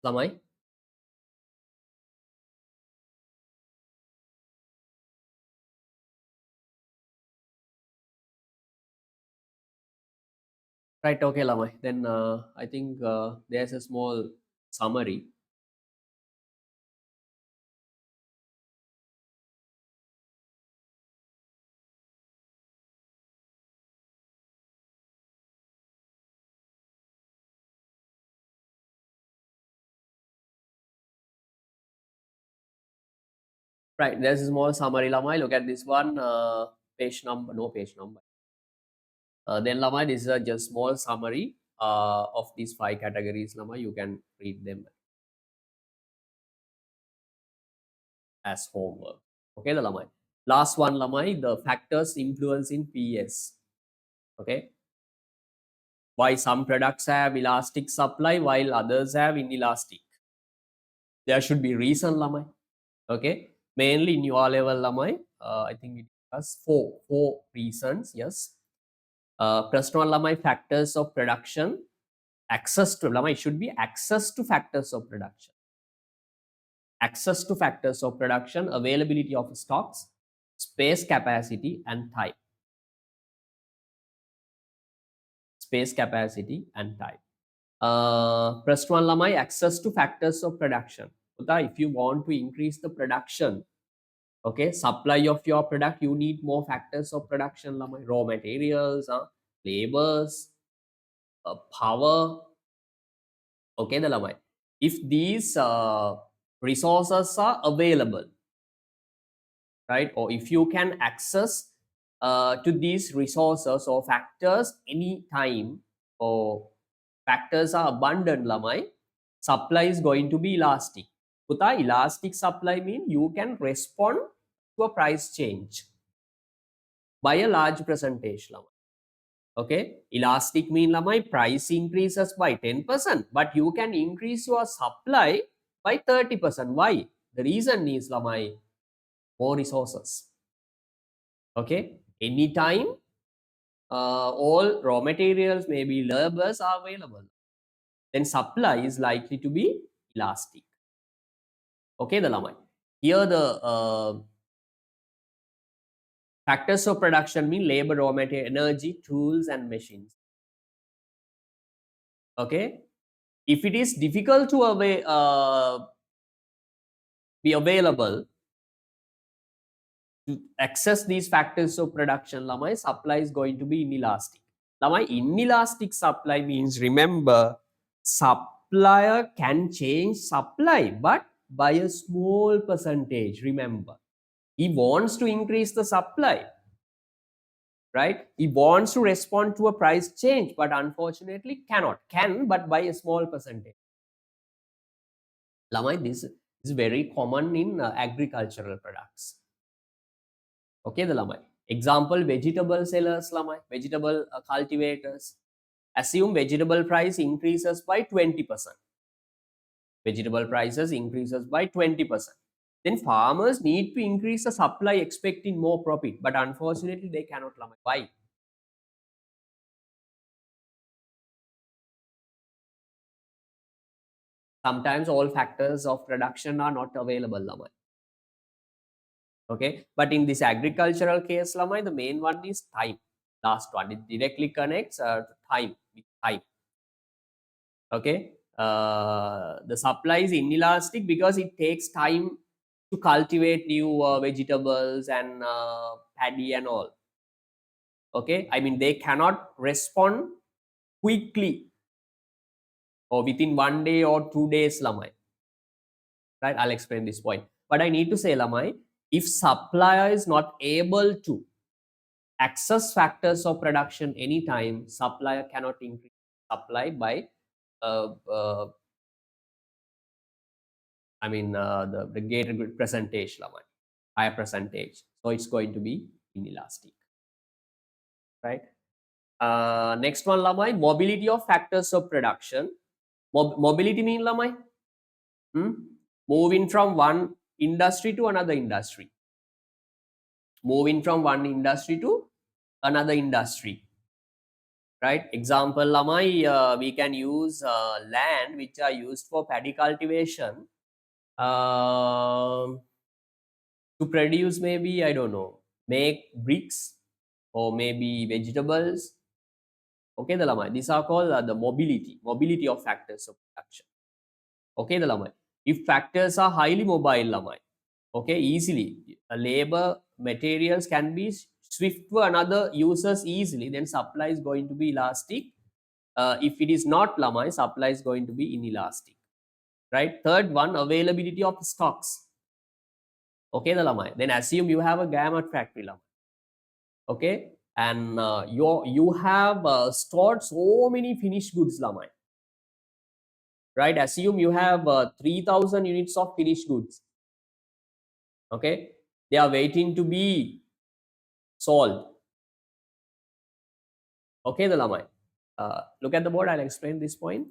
Speaker 1: Lamai? Right, okay, lamai. Then I think there's a small summary. Right, there's a small summary, lamai. Look at this one. Page number, no page number. Then lamai, this is a just small summary of these 5 categories, lamai. You can read them as homework. Okay, the lamai. Last one, lamai, the factors influence in PS. Okay, why some products have elastic supply while others have inelastic. There should be reason, lamai. Okay, mainly in your level, lamai. I think it has four reasons. Yes. Personal lamai, factors of production, access to lamai, should be access to factors of production. Access to factors of production, availability of stocks, space capacity and time. Space capacity and time. First one, lamai, access to factors of production. If you want to increase the production, okay, supply of your product, you need more factors of production, lamai. Raw materials, labors, power. Okay, the lamai. If these resources are available, right, or if you can access to these resources or factors anytime, or factors are abundant, lamai, supply is going to be elastic. Puta, elastic supply means you can respond to a price change by a large percentage, lamai. Okay, elastic mean lamai, price increases by 10%, but you can increase your supply by 30%. Why? The reason is lamai, more resources. Okay, anytime all raw materials, maybe labors are available, then supply is likely to be elastic. Okay, the lamai. Here the factors of production mean labor, raw material, energy, tools and machines. Okay, if it is difficult to be available to access these factors of production, lamai, supply is going to be inelastic. Lamai, inelastic supply means, remember, supplier can change supply, but by a small percentage. Remember, He wants to increase the supply, right? He wants to respond to a price change, but unfortunately cannot. Can, but by a small percentage. Lamai, this is very common in agricultural products. Okay, the lamai. Example, vegetable sellers, lamai, vegetable cultivators. Assume vegetable price increases by 20%. Vegetable prices increases by 20%. Then farmers need to increase the supply expecting more profit, but unfortunately they cannot, lamai. Why? Sometimes all factors of production are not available, lamai. Okay, but in this agricultural case, lamai, the main one is time. Last one, it directly connects time with time. Okay, the supply is inelastic because it takes time to cultivate new vegetables and paddy and all. Okay, I mean they cannot respond quickly or within 1 day or 2 days, lamai. Right, I'll explain this point, but I need to say, lamai, if supplier is not able to access factors of production anytime, supplier cannot increase supply by uh, uh, the greater percentage, lamai, higher percentage. So it's going to be inelastic, right? Next one, lamai, mobility of factors of production. Mobility mean, lamai, hmm? Moving from one industry to another industry. Moving from one industry to another industry, right? Example, lamai, we can use land which are used for paddy cultivation um to produce, maybe, I don't know, make bricks or maybe vegetables. Okay, the lamai, these are called the mobility of factors of production. Okay, the lamai, if factors are highly mobile, lamai, okay, easily labor materials can be swift to another users easily, then supply is going to be elastic. If it is not, lamai, supply is going to be inelastic, right? Third one, availability of stocks. Okay, the lamai, then assume you have a garment factory, lamai. Okay, and you have stored so many finished goods, lamai, right? Assume you have 3000 units of finished goods. Okay, they are waiting to be sold. Okay, the lamai, look at the board, I'll explain this point.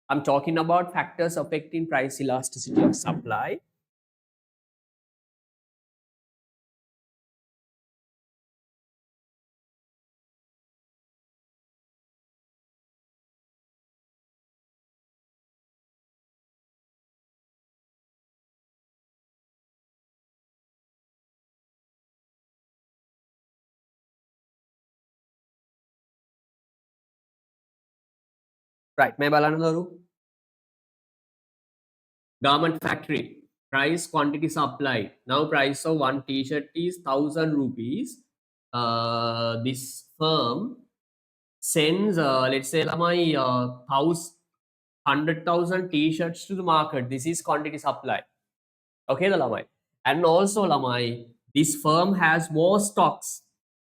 Speaker 1: I'm talking about factors affecting price elasticity of supply. Right, may balana daru. Garment factory, price, quantity, supply. Now price of one t-shirt is 1000 rupees. This firm sends, let's say, lamai, 100,000 t-shirts to the market. This is quantity supply. Okay, the lamai. And also, lamai, this firm has more stocks.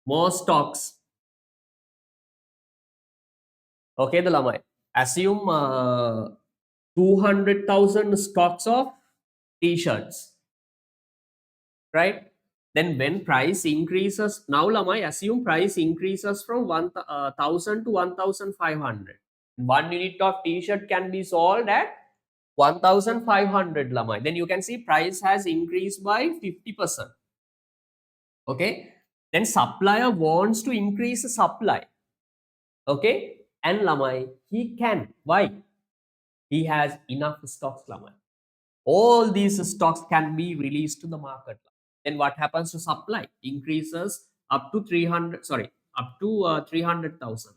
Speaker 1: More stocks. Okay, the lamai. Assume 200,000 stocks of t-shirts, right? Then when price increases, now lamai, assume price increases from 1000 to 1500. 1 unit of t-shirt can be sold at 1500, lamai. Then you can see price has increased by 50%. Okay, then supplier wants to increase the supply. Okay, and lamai, he can. Why? He has enough stocks, lamai. All these stocks can be released to the market. Then what happens to supply? Increases up to 300, sorry, up to 300,000.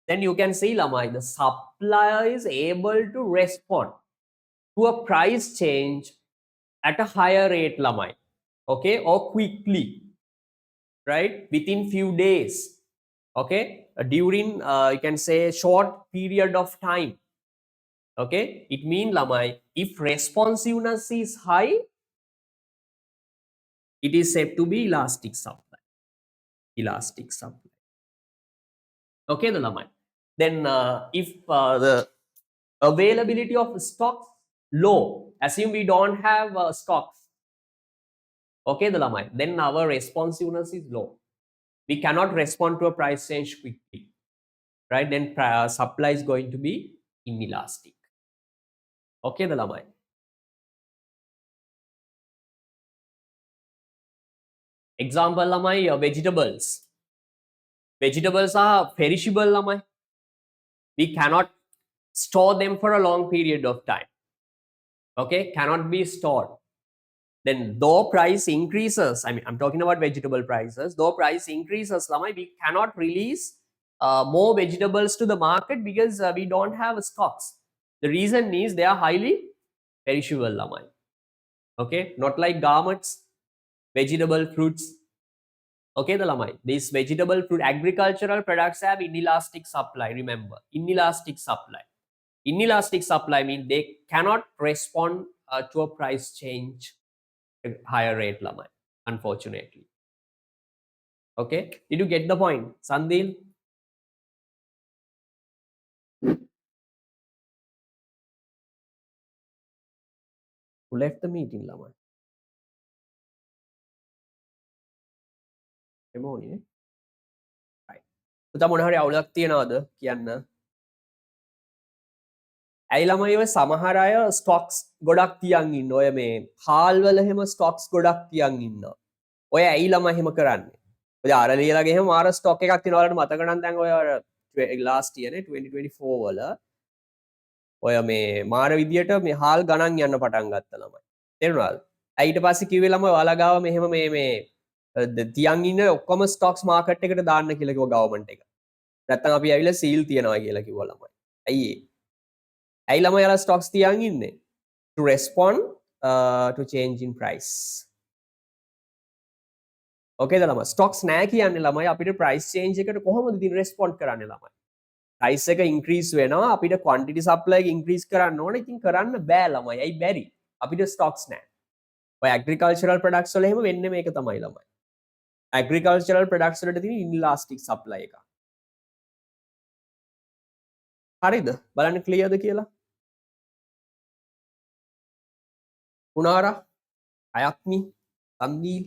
Speaker 1: Then you can see, lamai, the supplier is able to respond to a price change at a higher rate, lamai. Okay, or quickly, right? Within few days. Okay, during you can say short period of time. Okay, it means lamai, if responsiveness is high, it is said to be elastic supply. Elastic supply. Okay, the lamai. Then if the availability of stocks low, assume we don't have stocks. Okay, the lamai. Then our responsiveness is low. We cannot respond to a price change quickly, right? Then supply is going to be inelastic. Okay, the lamai. Example lamai, vegetables. Vegetables are perishable lamai. We cannot store them for a long period of time. Okay, cannot be stored. Then though price increases, I mean, I'm talking about vegetable prices, though price increases, lamai, we cannot release more vegetables to the market because we don't have stocks. The reason is they are highly perishable lamai. Okay, not like garments, vegetable fruits. Okay, the lamai, these vegetable fruit agricultural products have inelastic supply. Remember, inelastic supply. Inelastic supply means they cannot respond to a price change at higher rate lamai, unfortunately. Okay, did you get the point, Sandil? Who left the meeting lamai? එමෝනේ right. පුතා මොන හරි අවුලක් තියනවද කියන්න? ඇයි ළමයි ඔය සමහර අය ස්ටොක්ස් ගොඩක් තියන් ඉන්න ඔය මේ හාල් වල එහෙම ස්ටොක්ස් ගොඩක් තියන් ඉන්නවා. ඔය ඇයි ළමයි එහෙම කරන්නේ? ඔය අර ලියලාගේ එහෙම මාර ස්ටොක් එකක් තියෙනවා වලට මතක නම් දැන් ඔය last year නේ 2024 වල ඔය මේ මාර විදියට මේ හාල් ගණන් යන්න පටන් ගත්ත ළමයි. තේරුණාද? ඊට පස්සේ කිව්වේ ළමයි ඔයාලා ගාව මෙහෙම මේ තියන් ඉන්න ඔක්කොම ස්ටොක්ස් මාකට් එකට දාන්න කියලා කිව්වා ගවර්න්මන්ට් එක. නැත්තම් අපි ඇවිල්ලා සීල් තියනවා කියලා කිව්වා ළමයි. ඇයි ඒ? ඇයි ළමයි යාලා ස්ටොක්ස් තියන් ඉන්නේ? To respond to change in price. Okay ද ළමයි? ස්ටොක්ස් නැහැ කියන්නේ ළමයි අපිට price change එකට කොහොමද ඉතින් respond කරන්නේ ළමයි? price එක increase වෙනවා අපිට quantity supply එක increase කරන්න ඕනේ. ඉතින් කරන්න බෑ ළමයි. ඇයි බැරි? අපිට stocks නැහැ. ඔය agricultural products වල එහෙම වෙන්නේ මේක තමයි ළමයි. agricultural products වලට තියෙන inelastic supply එක. හරිද? බලන්න clearද කියලා? පුනාරා අයක්මි සන්දීල්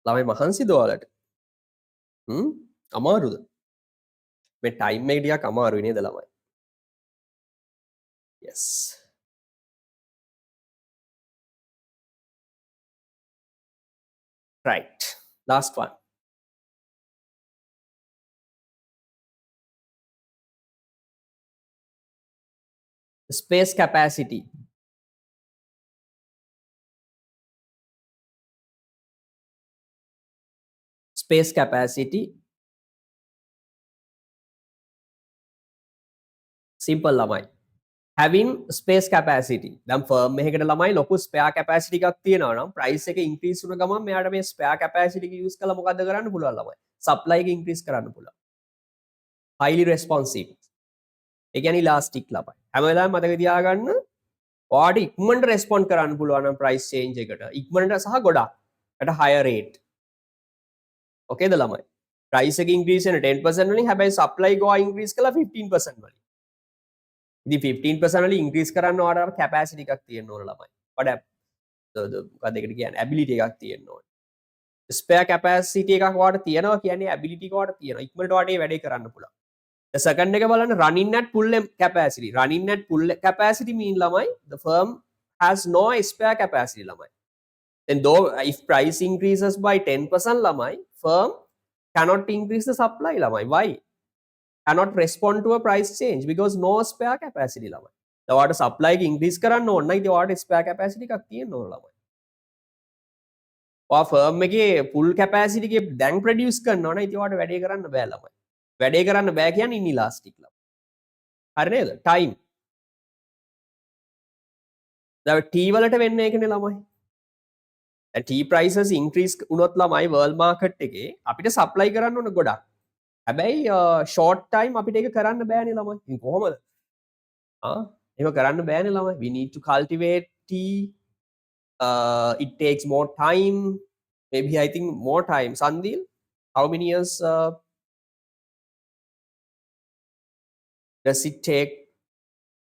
Speaker 1: ළමයි මහන්සිද ඔයාලට? අමාරුද? මේ ටයිම් එක ටිකක් අමාරුයි නේද ළමයි? yes. right. last one. Space capacity. Space capacity. Simple ළමයි. Having space capacity. දැන් firm එකකට ළමයි ලොකු spare capacity එකක් තියෙනවා නම් price එක increase වුණ ගමන් මෙයාට මේ spare capacity එක use කරලා මොකද්ද කරන්න පුළුවන් ළමයි? supply එක increase කරන්න පුළුවන්. highly responsive. ඒ කියන්නේ elastic ළමයි. හැම වෙලාවෙම මතක තියාගන්න ඔයාට ඉක්මනට respond කරන්න පුළුවන් නම් price change එකට. ඉක්මනට සහ ගොඩක් at a higher rate. Okay ද ළමයි? price එක increase වෙන 10% වලින් හැබැයි supply ගෝවා increase කළා 15% වලින්. ඉතින් 15% වලින් increase කරන්න ඔයාලට capacity එකක් තියෙන්න ඕන ළමයි. මොකක්ද ඒකට කියන්නේ ability එකක් තියෙන්න ඕන. spare capacity එකක් ඔයාලට තියෙනවා කියන්නේ ability එක ඔයාලට තියෙනවා. ඉක්මනට ඔයාලට මේ වැඩේ කරන්න පුළුවන්. The second එක බලන්න running at full capacity. Running at full capacity mean ළමයි the firm has no spare capacity ළමයි. Then though if price increases by 10% ළමයි firm cannot increase the supply ළමයි. Why? Cannot respond to a price change because no spare capacity ළමයි. ඔයාලට supply එක increase කරන්න ඕන නම් ඉතින් ඔයාලට spare capacity එකක් තියෙන්න ඕන ළමයි. ඔයා firm එකේ full capacity එකේ දැන් produce කරනවා නම් ඉතින් ඔයාලට වැඩේ කරන්න බෑ ළමයි. වැඩේ කරන්න බෑ කියන්නේ inelastic ළමයි. හරි නේද? time. දැන් T වලට වෙන්නේ ඒකනේ ළමයි. tea prices increase වුණොත් ළමයි world market එකේ අපිට supply කරන්න ඕන ගොඩක්. හැබැයි short time අපිට ඒක කරන්න බෑනේ ළමයි. ඉතින් කොහොමද? එහෙම කරන්න බෑනේ ළමයි. We need to cultivate tea. It takes more time. Maybe I think more time. Sandil, how many years does it take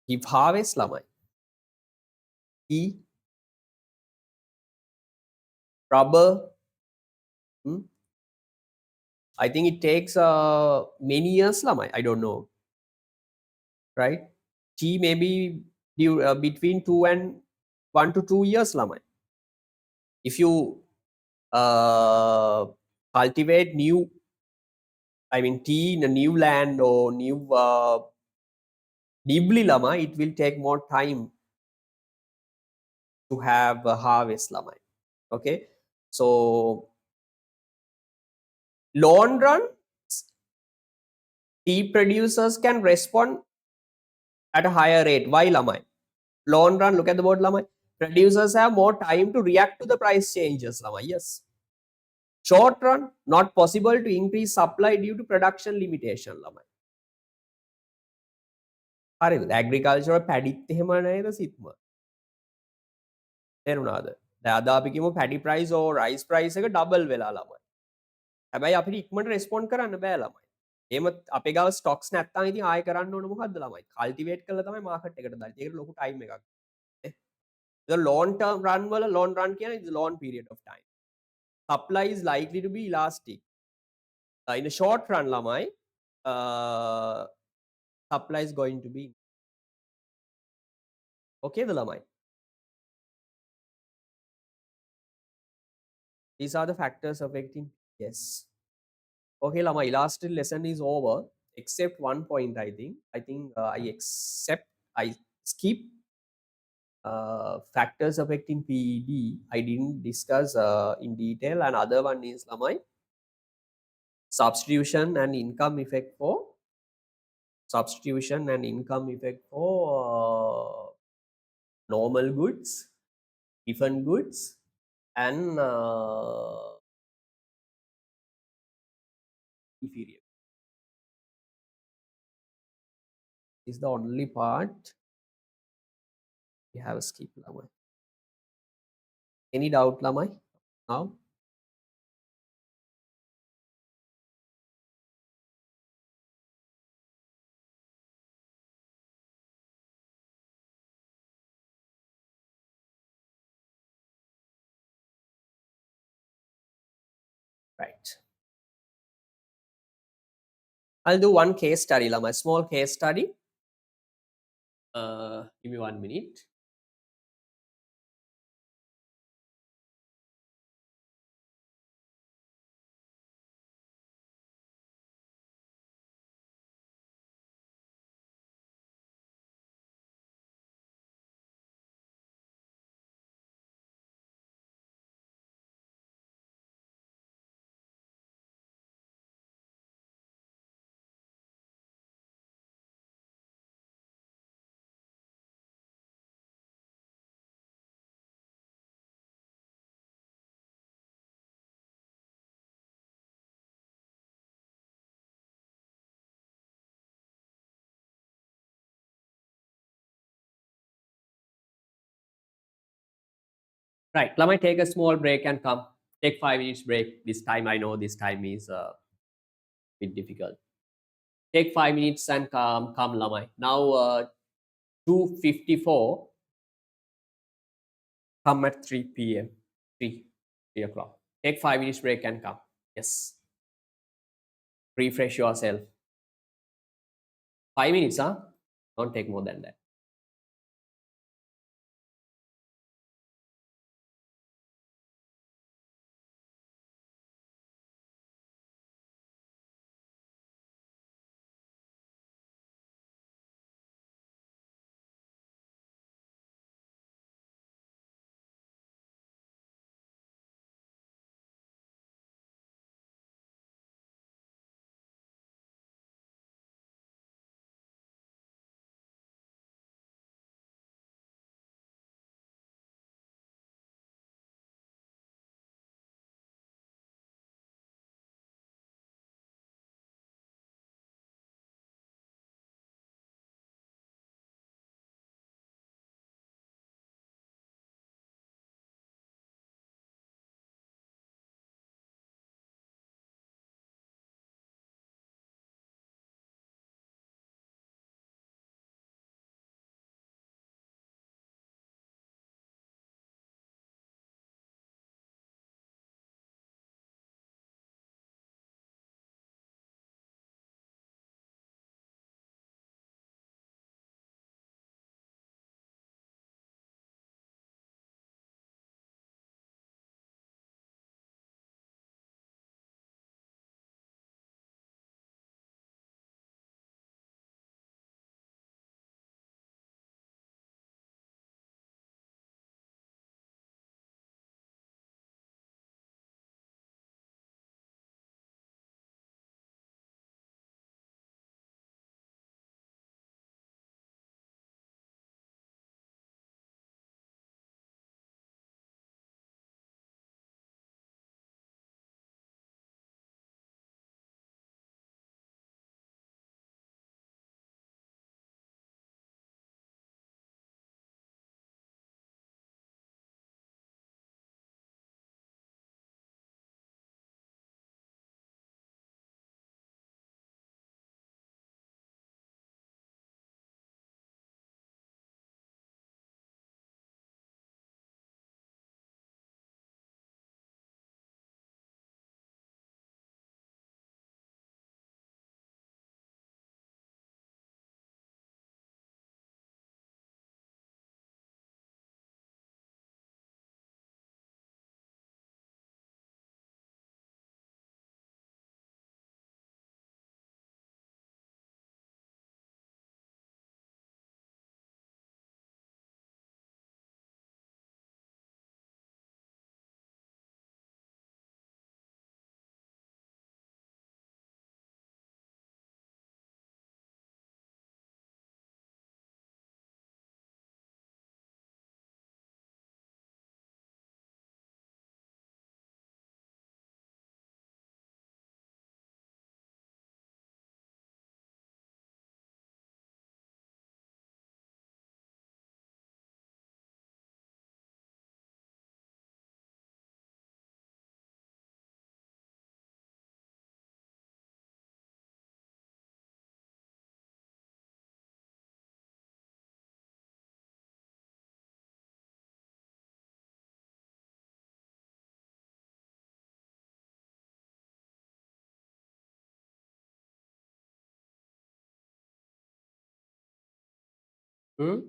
Speaker 1: give harvest ළමයි? Tea, rubber. I think it takes many years lamai. I don't know, right? Tea maybe between 1 to 2 years lamai. If you cultivate new, I mean tea in a new land or new deeply lamai, it will take more time to have a harvest lamai. Okay, so long run, tea producers can respond at a higher rate. Why lamai? Long run, look at the board lamai. Producers have more time to react to the price changes lamai. Yes. Short run, not possible to increase supply due to production limitation lamai. හරිද? agriculture පැඩිත් එහෙම නේද සිත්ම. තේරුණාද? දැන් අද අපි කියමු පැඩි price or rice price එක double වෙලා ළමයි. හැබැයි අපිට ඉක්මනට respond කරන්න බෑ ළමයි. එහෙම අපේ ගාව stocks නැත්නම් ඉතින් ආයෙ කරන්න ඕන මොකද්ද ළමයි? cultivate කරලා තමයි market එකට දාන්නේ. ඒකට ලොකු time එකක්. The long term run වල long run කියන්නේ is long period of time. Supply is likely to be elastic. In the short run lamai, supply is going to be okay the lamai. These are the factors affecting. Yes. Okay lamai, last lesson is over except one point. I think I skip factors affecting PED. I didn't discuss in detail. And other one is lamai, substitution and income effect for normal goods, different goods, and inferior. This is the only part we have skipped lamai. Any doubt lamai now? Right. I'll do one case study lamai, small case study. Give me 1 minute. Right, lamai, take a small break and come. Take 5 minutes break. This time I know this time is a bit difficult. Take 5 minutes and come lamai. Now 2:54. Come at 3 p.m. 3 o'clock. Take 5 minutes break and come. Yes. Refresh yourself. 5 minutes, huh? Don't take more than that. Hmm?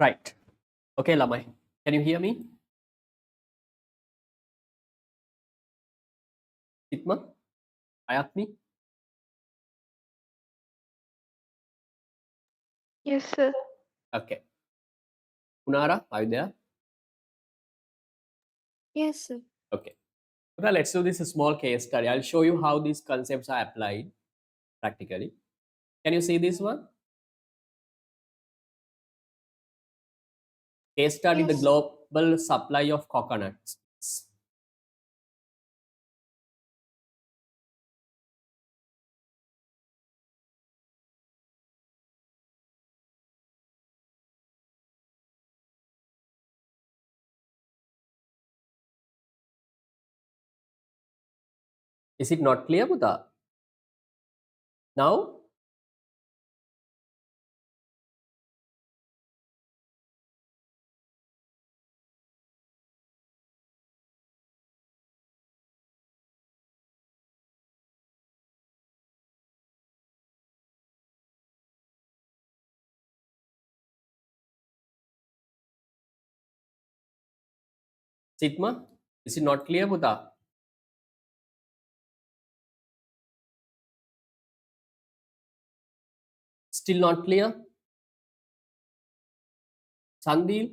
Speaker 1: Right. Okay, Lamai. Can you hear me? Itma? Ayatni?
Speaker 2: Yes, sir.
Speaker 1: Okay. Kunara, are you there?
Speaker 2: Yes, sir.
Speaker 1: Okay. Now let's do this small case study. I'll show you how these concepts are applied practically. Can you see this one? Case study: the
Speaker 2: Yes.
Speaker 1: global supply of coconuts. Is it not clear, Buddha? Now, Sitma, is it not clear, Buddha? Still not clear? Sandil,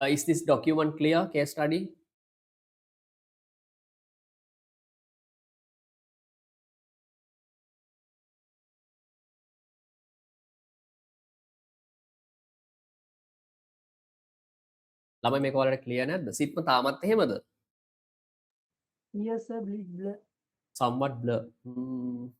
Speaker 1: is this document clear? Case study? ළමයි මේක ඔයාලට clear නැද්ද? සිත්ම තාමත් එහෙමද?
Speaker 3: Yes, sir. Blur.
Speaker 1: Somewhat blur. Hmm.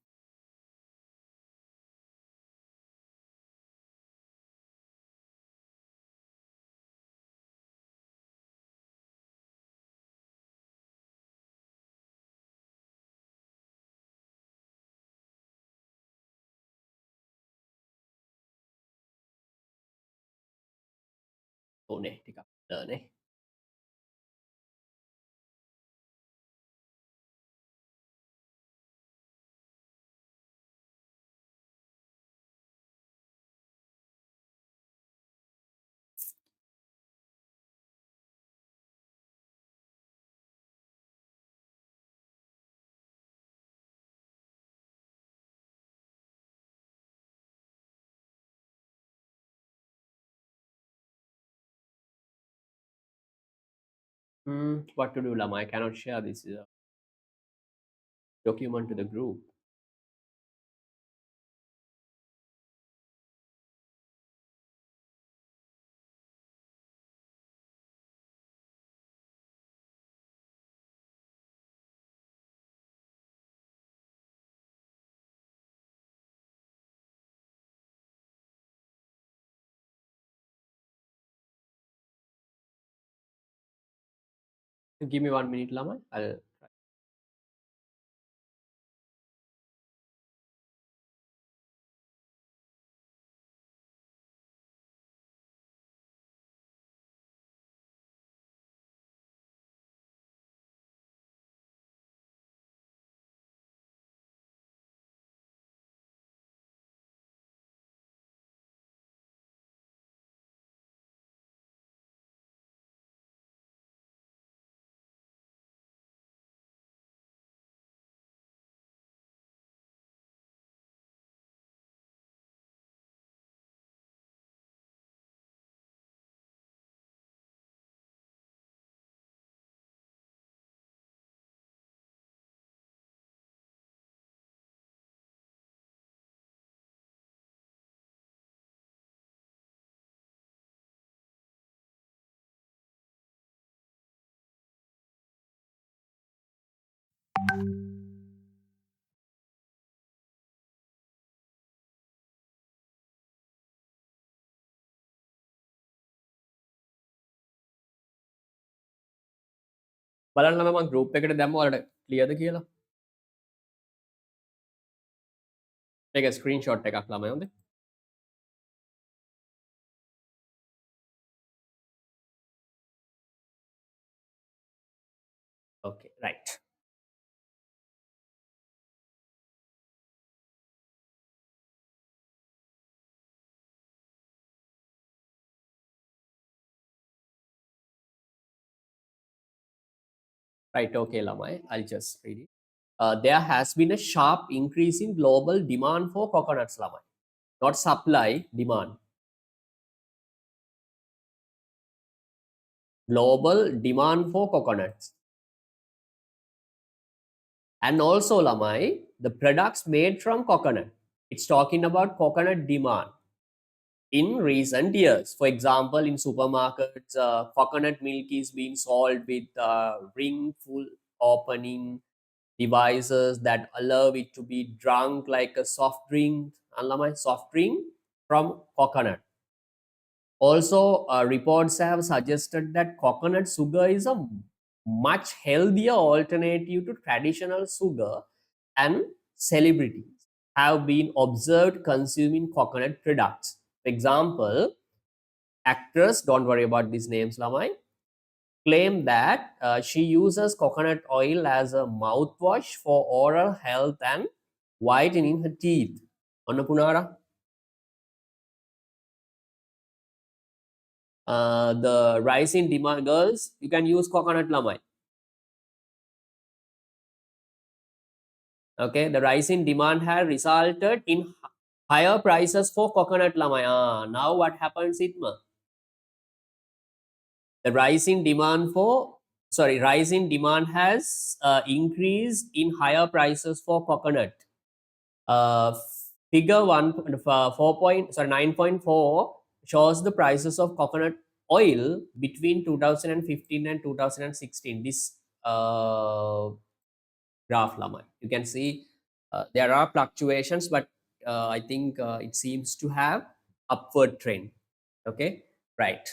Speaker 1: ඕනේ ටිකක් blur නේ. What to do, Lama? I cannot share this document to the group. Give me 1 minute, Lama. I'll බලන්න ළමයි මම group එකට දැම්ම ඔයාලට clearද කියලා. ඒක screenshot එකක් ළමයි හොඳේ. Okay, right. Right, okay, ළමයි. I'll just read it. there has been a sharp increase in global demand for coconuts, lamai. Not supply, demand. Global demand for coconuts. And also, lamai, the products made from coconut. It's talking about coconut demand in recent years. For example, in supermarkets, coconut milk is being sold with ring full opening devices that allow it to be drunk like a soft drink, alamai, soft drink from coconut. Also, reports have suggested that coconut sugar is a much healthier alternative to traditional sugar, and celebrities have been observed consuming coconut products. For example, actress, don't worry about these names, Lamai, claim that she uses coconut oil as a mouthwash for oral health and whitening her teeth. Annapunara, the rising demand, girls, you can use coconut, Lamai. Okay, the rising demand has resulted in higher prices for coconut, Lamai. Now what happens, Itma? The rising demand for, sorry, rising demand has increased in higher prices for coconut. Uh, figure 4 point, sorry, 9.4 shows the prices of coconut oil between 2015 and 2016. This graph, Lama, you can see there are fluctuations, but I think it seems to have upward trend. Okay, right.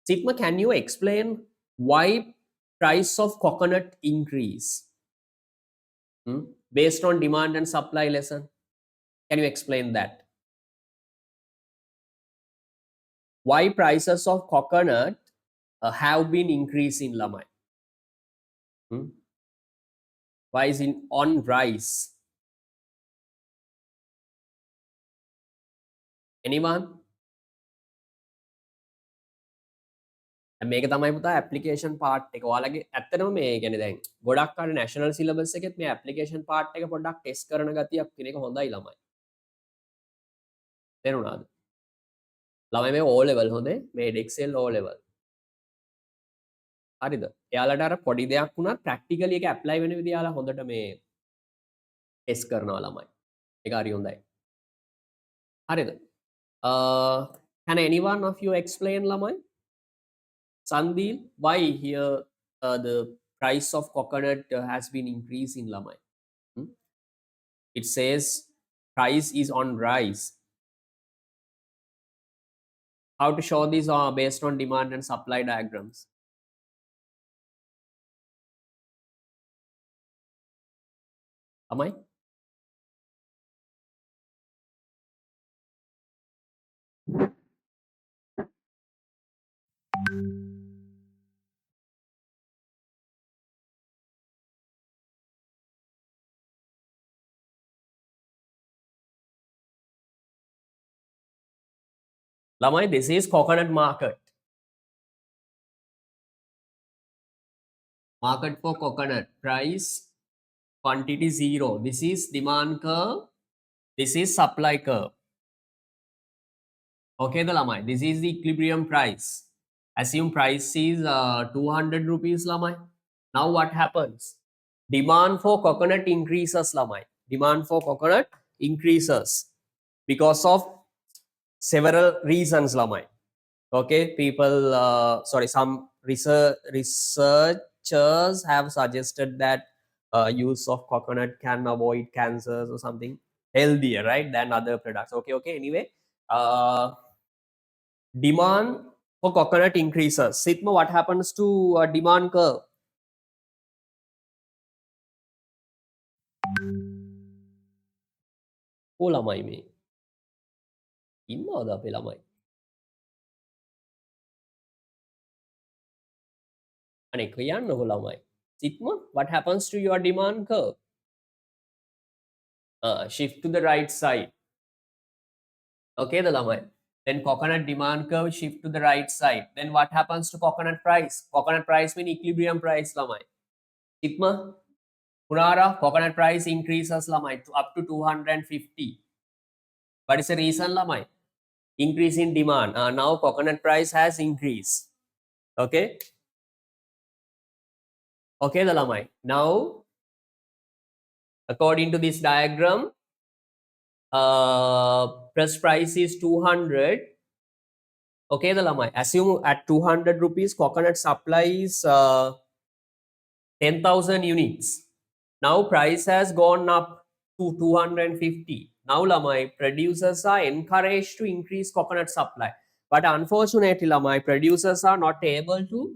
Speaker 1: Sigma, can you explain why price of coconut increase? Based on demand and supply lesson? Can you explain that? Why prices of coconut have been increasing, Lamai? Hmm? Why is it on rise? Anyone? මේක තමයි පුතා application part එක. ඔයාලගේ ඇත්තටම මේ කියන්නේ දැන් ගොඩක් අර නැෂනල් සිලබස් එකෙත් මේ ඇප්ලිකේෂන් පාට් එක පොඩ්ඩක් ටෙස්ට් කරන ගතියක් තියෙන එක හොඳයි ළමයි. තේරුණාද? ළමයි මේ O level හොඳේ. මේ Edexcel O level. හරිද? එයාලට අර පොඩි දෙයක් වුණත් ප්‍රැක්ටිකලි එක ඇප්ලයි වෙන විදිහ යාලා හොඳට මේ ටෙස්ට් කරනවා ළමයි. ඒක හරි හොඳයි. හරිද? Can anyone of you explain, ළමයි? Sandil, why here the price of coconut has been increasing, ළමයි? It says price is on rise. How to show these are based on demand and supply diagrams? Am I? Lamai, this is coconut market. Market for coconut. Price, quantity 0. This is demand curve. This is supply curve. Okay, the Lamai. This is the equilibrium price. Assume price is 200 rupees, Lamai. Now what happens? Demand for coconut increases, Lamai. Demand for coconut increases because of several reasons, Lamai. Okay, people, sorry, some researchers have suggested that use of coconut can avoid cancers or something healthier, right, than other products. Okay, anyway, demand for coconut increases. Sitma, what happens to demand curve? Oh, lamai me. Innawada ape lamai. Ane kiyanna ho lamai. Sitma, what happens to your demand curve? Shift to the right side. Okay, the lamai. Then coconut demand curve shift to the right side. Then what happens to coconut price? Coconut price mean equilibrium price, lamai. Itma, Punara, coconut price increases lamai up to 250. What is the reason lamai? Increase in demand. Now coconut price has increased. Okay. Okay, the lamai. Now, according to this diagram, press price is 200. Okay, the lamai. Assume at 200 rupees, coconut supply is 10,000 units. Now price has gone up to 250. Now lamai producers are encouraged to increase coconut supply. But unfortunately, lamai producers are not able to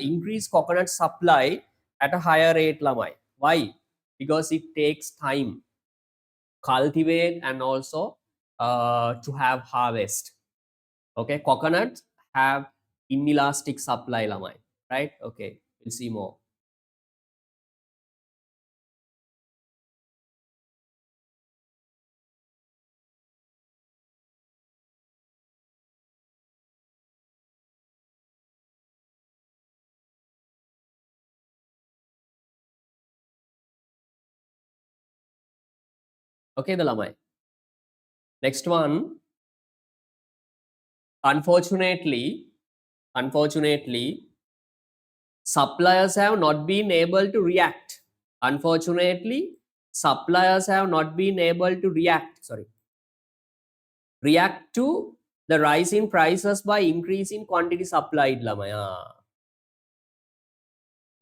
Speaker 1: increase coconut supply at a higher rate lamai. Why? Because it takes time cultivate and also to have harvest. Okay, coconuts have inelastic supply lamai, right? Okay, we'll see more. Okay, the lamai. Next one, unfortunately, suppliers have not been able to react. Unfortunately, suppliers have not been able to react to the rise in prices by increasing quantity supplied lamai.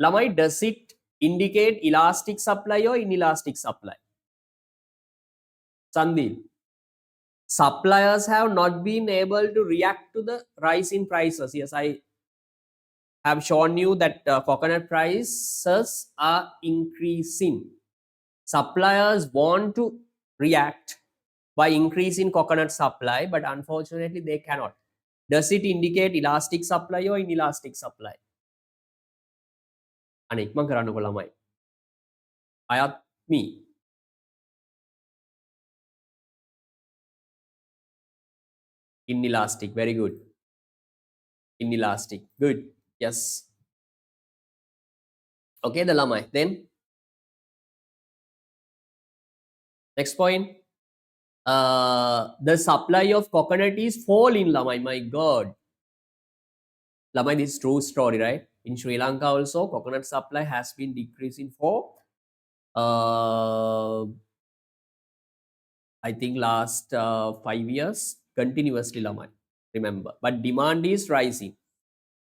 Speaker 1: Lamai, does it indicate elastic supply or inelastic supply? Sandil, suppliers have not been able to react to the rise in prices. Yes, I have shown you that coconut prices are increasing. Suppliers want to react by increasing coconut supply, but unfortunately they cannot. Does it indicate elastic supply or inelastic supply? Anik man කරන්නකො ළමයි. අයත් me. Inelastic. Very good. Inelastic. Good. Yes. Okay, the lamai. Then next point. The supply of coconut is fall in lamai. My God. Lamai, this is true story, right? In Sri Lanka also, coconut supply has been decreasing for I think last 5 years continuously lamai. Remember, but demand is rising.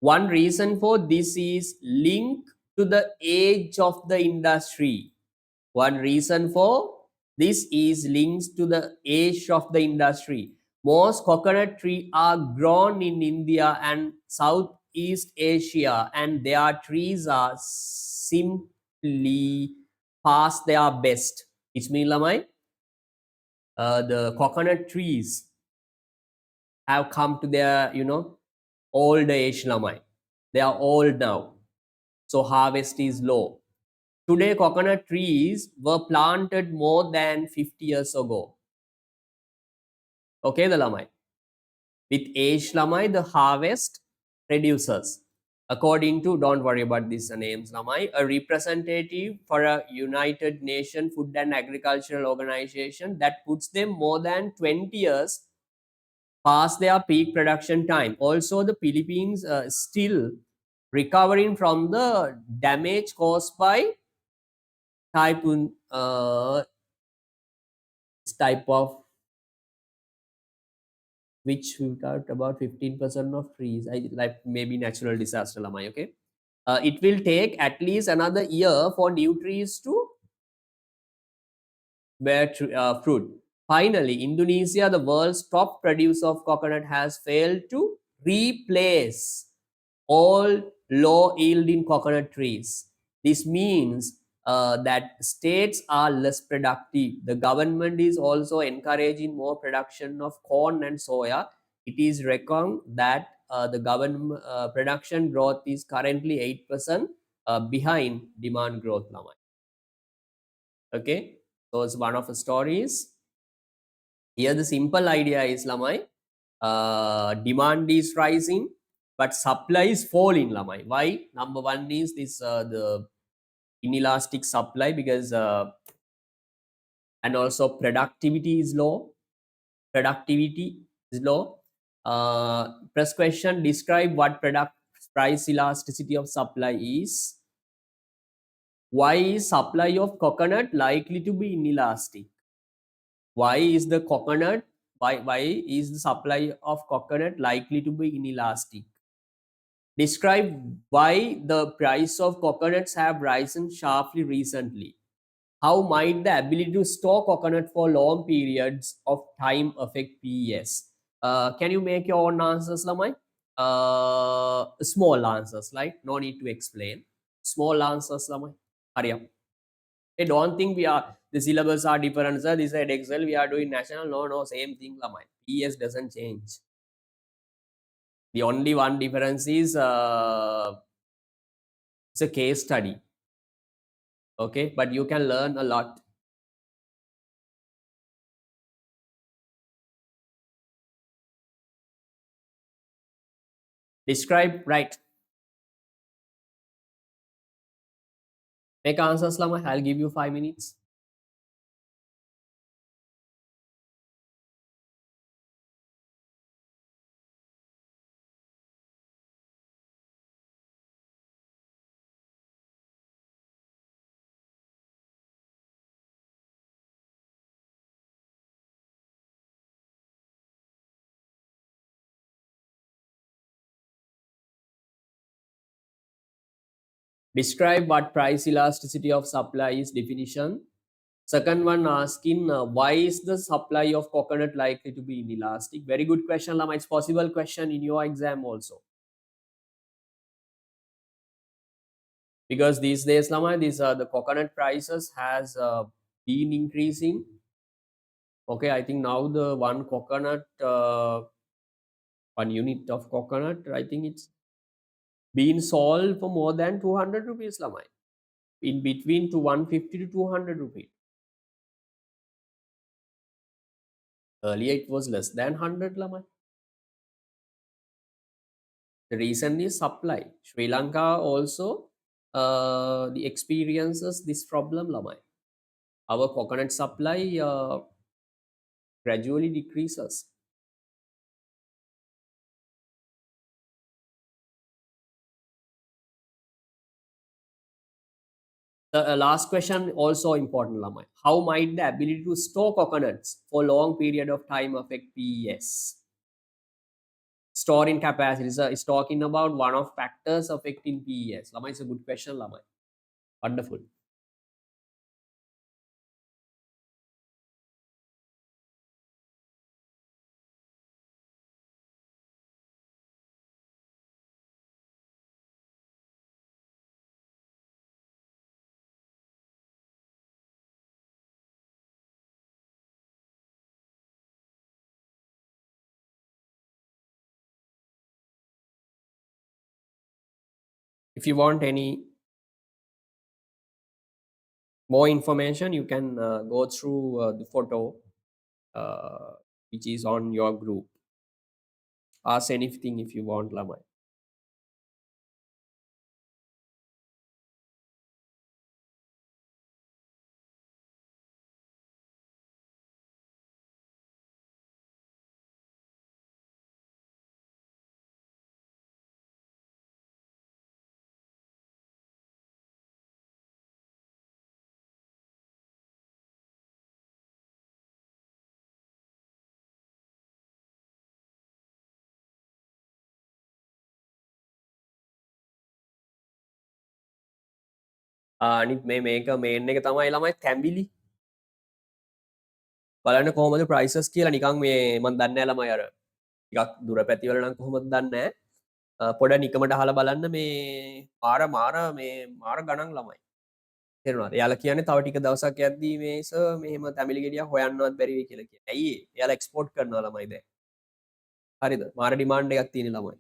Speaker 1: One reason for this is linked to the age of the industry. One reason for this is linked to the age of the industry. Most coconut trees are grown in India and Southeast Asia, and their trees are simply past their best. It's mean lamai, the coconut trees have come to their, old age lamai. They are old now. So harvest is low. Today, coconut trees were planted more than 50 years ago. Okay, the lamai. With age lamai, the harvest reduces. According to, don't worry about these names lamai, a representative for a United Nations Food and Agricultural Organization that puts them more than 20 years past their peak production time. Also, the Philippines still recovering from the damage caused by typhoon, type of which we talked about 15% of trees. I like maybe natural disaster, lamai. Okay, it will take at least another year for new trees to bear fruit. Finally, Indonesia, the world's top producer of coconut, has failed to replace all low yielding coconut trees. This means that states are less productive. The government is also encouraging more production of corn and soya. It is reckoned that the government production growth is currently 8% behind demand growth. Okay, so it's one of the stories. Here the simple idea is lamai, demand is rising, but supply is falling lamai. Why? Number one is this the inelastic supply because and also productivity is low. Productivity is low. Press question, describe what product price elasticity of supply is. Why is supply of coconut likely to be inelastic? Why is the coconut, why is the supply of coconut likely to be inelastic? Describe why the price of coconuts have risen sharply recently. How might the ability to store coconut for long periods of time affect PES? Can you make your own answers, Lamai? Small answers, like no need to explain. Small answers, Lamai. Hurry up. I don't think we are the syllabus are different, sir. This is Edexcel. We are doing national. No, same thing, Lamai. PES doesn't change. The only one difference is it's a case study. Okay, but you can learn a lot. Describe, right? Make answers, Lama. I'll give you 5 minutes. Describe what price elasticity of supply is definition. Second one asking why is the supply of coconut likely to be inelastic? Very good question, Lama. It's possible question in your exam also. Because these days, Lama, these the coconut prices has been increasing. Okay, I think now the one coconut, 1 unit of coconut, I think it's been sold for more than 200 rupees, Lama. In between to 150 to 200 rupees. Earlier it was less than 100, Lamai. The reason is supply. Sri Lanka also the experiences this problem, Lamai. Our coconut supply gradually decreases. The last question also important, Lamai. How might the ability to store coconuts for long period of time affect PES? Storing capacity is talking about one of factors affecting PES. Lamai, is a good question, Lamai. Wonderful. If you want any more information, you can go through the photo uh, which is on your group. Ask anything if you want, Lamai. අනිත් මේ මේක මේන් එක තමයි ළමයි තැම්බිලි බලන්න කොහොමද prices කියලා නිකන් මේ මන් දන්නේ නැහැ ළමයි අර ටිකක් දුර පැතිවල නම් කොහොමද දන්නේ නැහැ පොඩ නිකමට අහලා බලන්න මේ මාර ගණන් ළමයි තේරුණාද එයාලා කියන්නේ තව ටික දවසක් යද්දී මේස මෙහෙම තැඹිලි ගෙඩියක් හොයන්නවත් බැරි වෙයි කියලා කියන්නේ ඇයි එයාලා එක්ස්පෝර්ට් කරනවා ළමයි දැන් හරිද මාර ඩිමාන්ඩ් එකක් තියෙන ළමයි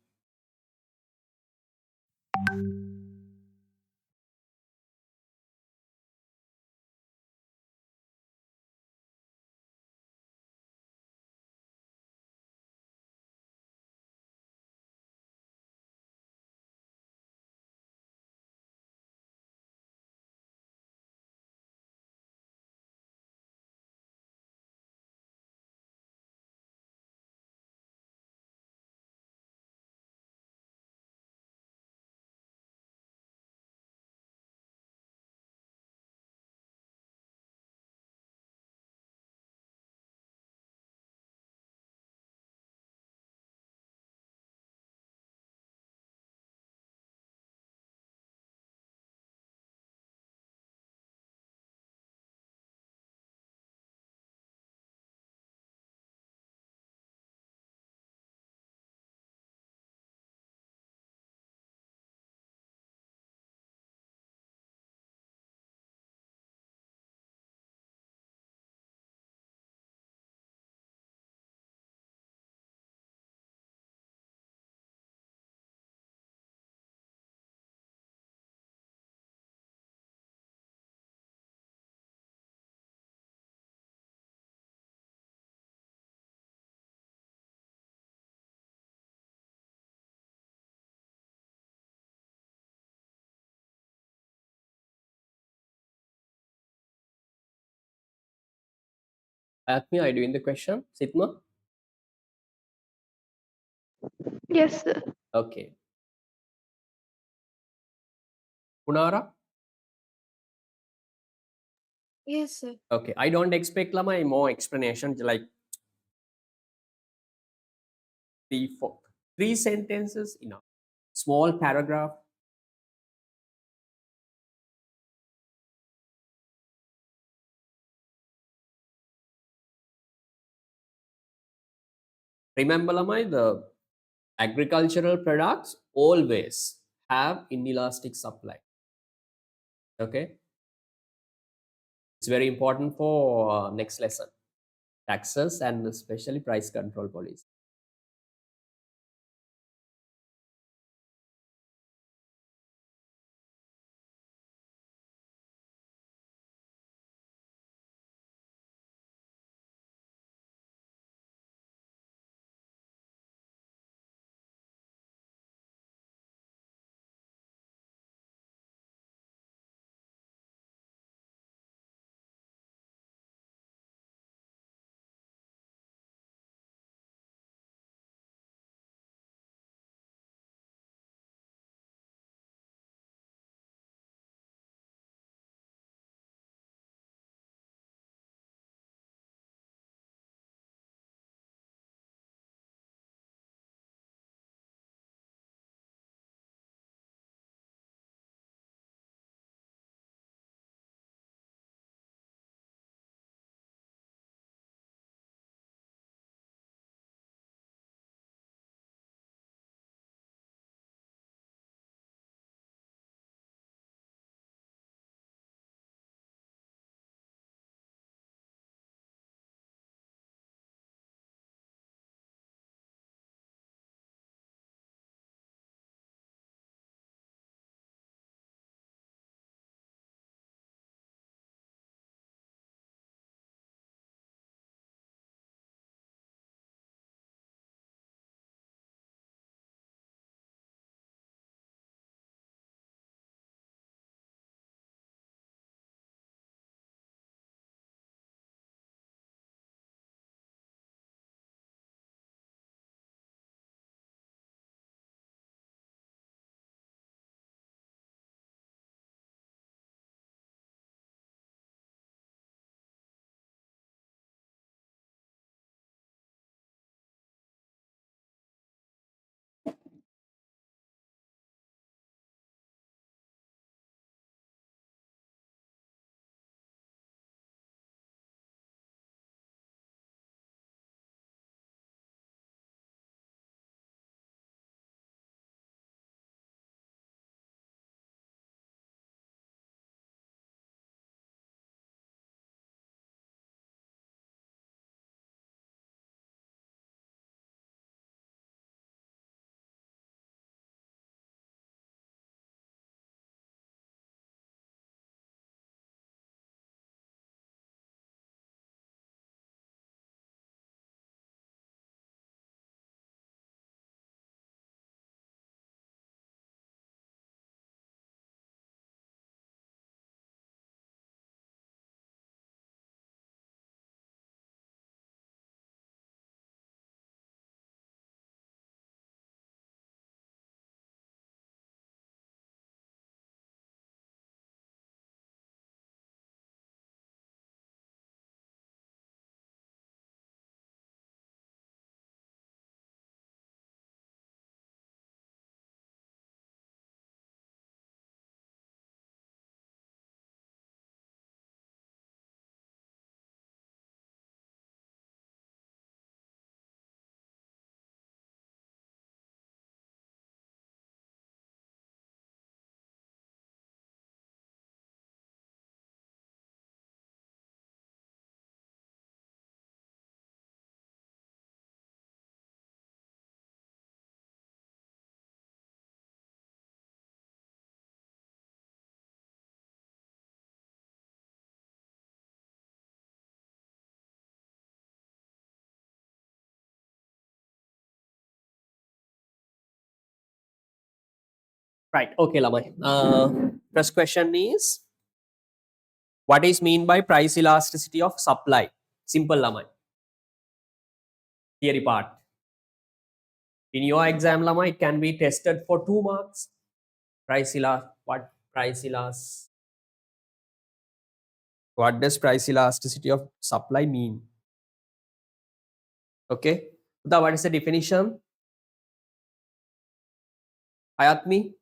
Speaker 1: Ask me, are you doing the question, Sitma?
Speaker 2: Yes, sir.
Speaker 1: Okay. Punara?
Speaker 2: Yes, sir.
Speaker 1: Okay. I don't expect Lama more explanation, like three, four, three sentences enough. Small paragraph. Remember, Lamai, the agricultural products always have inelastic supply. Okay. It's very important for next lesson. Taxes and especially price control policy. Right. Okay, Lamai. First question is, what is mean by price elasticity of supply? Simple lamai. Theory part. In your exam lamai, it can be tested for 2 marks. What does price elasticity of supply mean? Okay. What is the definition? Ayatmi?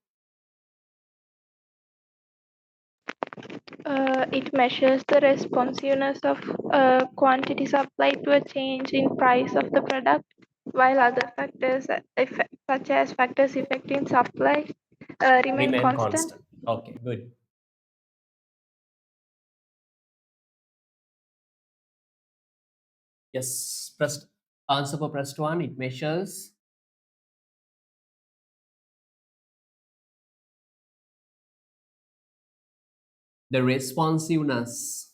Speaker 2: It measures the responsiveness of quantity supplied to a change in price of the product, while other factors, such as factors affecting supply, remain
Speaker 1: Remain
Speaker 2: constant.
Speaker 1: constant. Okay, good. Yes, press answer for pressed one. It measures the responsiveness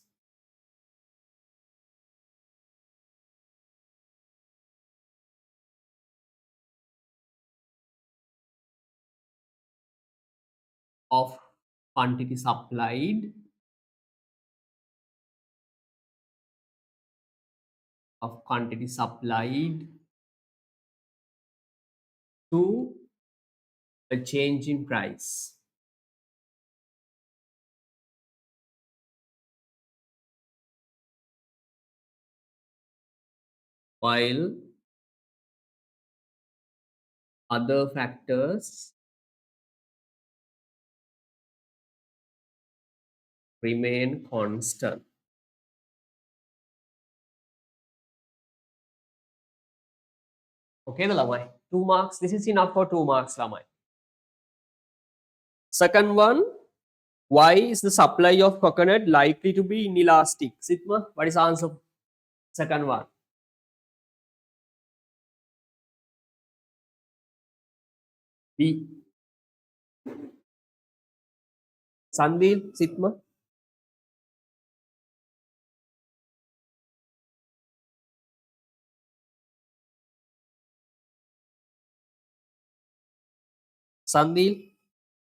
Speaker 1: of quantity supplied to a change in price, while other factors remain constant. Okay, the Lamai. 2 marks. This is enough for 2 marks, Lamai. Second one, why is the supply of coconut likely to be inelastic? Sitma, what is the answer? Second one. B. Sandil, Sitma. Sandil,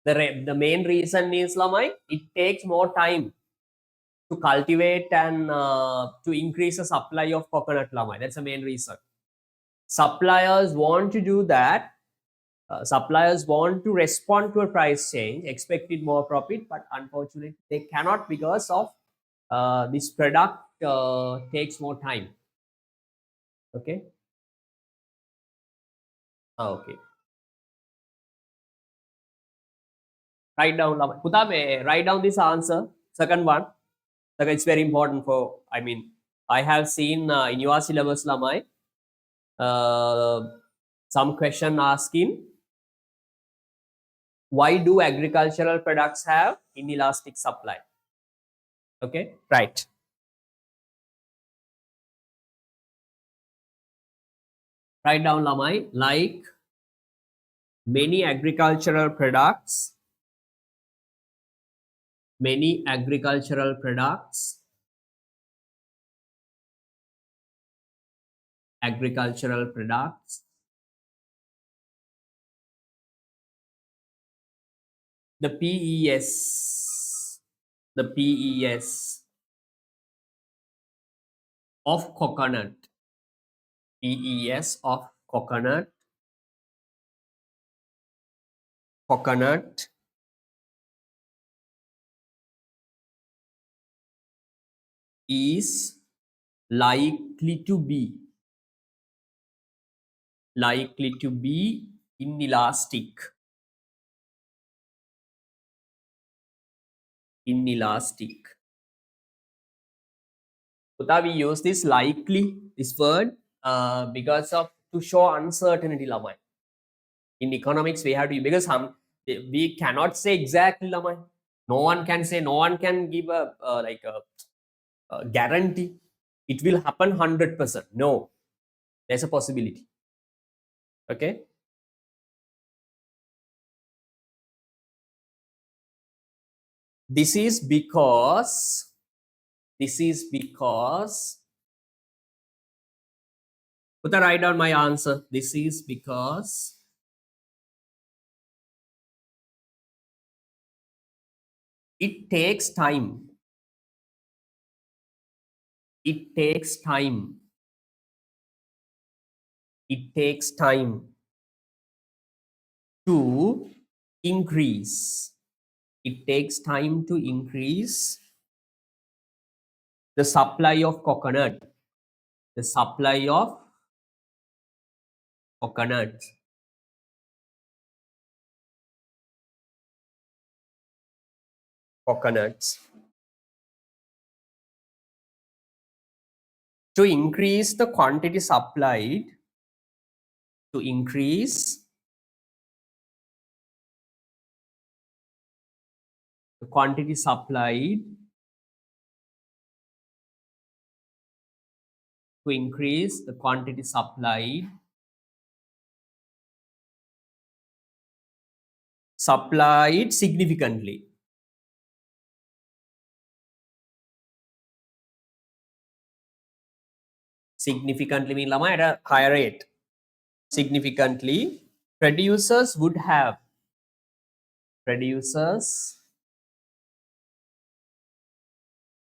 Speaker 1: the main reason is Lamai, it takes more time to cultivate and to increase the supply of coconut Lamai. That's the main reason. Suppliers want to do that. Suppliers want to respond to a price change, expected more profit, but unfortunately they cannot because of this product takes more time. Okay. Okay. Write down, Kutabe, write down this answer. Second one. Okay, it's very important for. I mean, I have seen in your syllabus, Lamai, uh, some question asking why do agricultural products have inelastic supply? Okay, right. Write down, Lamai, like many agricultural products, the PES of coconut, PES of coconut is likely to be inelastic. Uta, we use this likely, this word, because of to show uncertainty, Lamai. In economics, we have to, because we cannot say exactly, Lamai. No one can say, no one can give a like a guarantee. It will happen 100%. No, there's a possibility. Okay. This is because put a write down my answer. This is because it takes time It takes time. It takes time to increase. It takes time to increase the supply of coconut. The supply of coconut. Coconuts. To increase the quantity supplied, to increase the quantity supplied, to increase the quantity supplied, supplied significantly. Significantly mean lama at a higher rate. Significantly, producers would have producers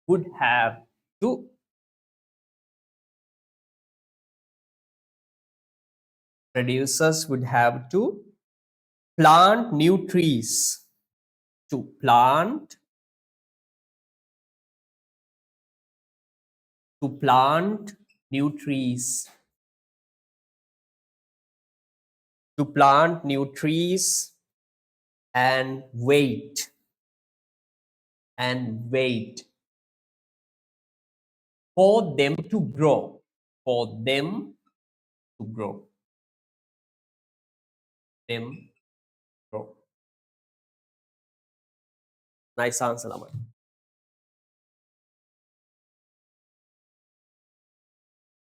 Speaker 1: would have to producers would have to plant new trees, to plant new trees, to plant new trees and wait for them to grow, for them to grow, them grow. Nice answer, Lama.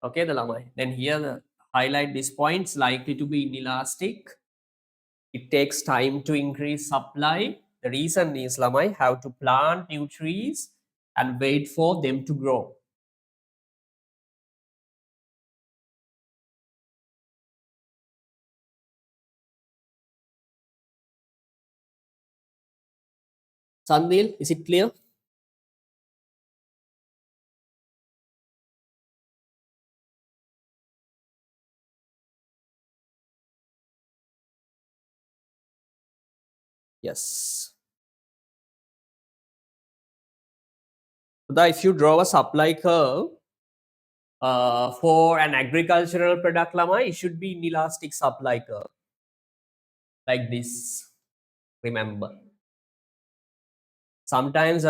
Speaker 1: Okay, the Lama. Then here the highlight these points: likely to be inelastic. It takes time to increase supply. The reason is Lamai have to plant new trees and wait for them to grow. Sandil, is it clear? Yes. So if you draw a supply curve for an agricultural product, Lamai, it should be inelastic supply curve like this. Remember, sometimes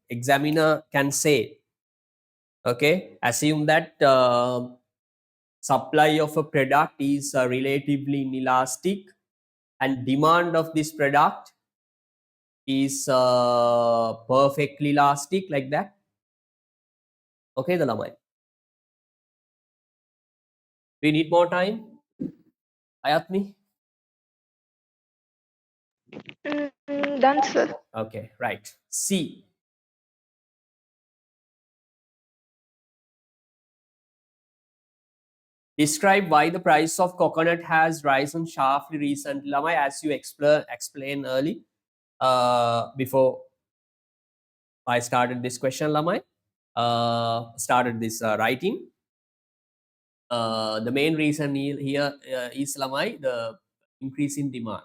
Speaker 1: examiner can say, okay, assume that supply of a product is relatively inelastic and demand of this product is perfectly elastic, like that. Okay, the Lamai. We need more time. Ayatmi?
Speaker 2: Done, sir.
Speaker 1: Okay, right. C. Describe why the price of coconut has risen sharply recently, Lamai, as you explained early before I started this question, Lamai. Started this writing. The main reason here is Lamai, the increase in demand.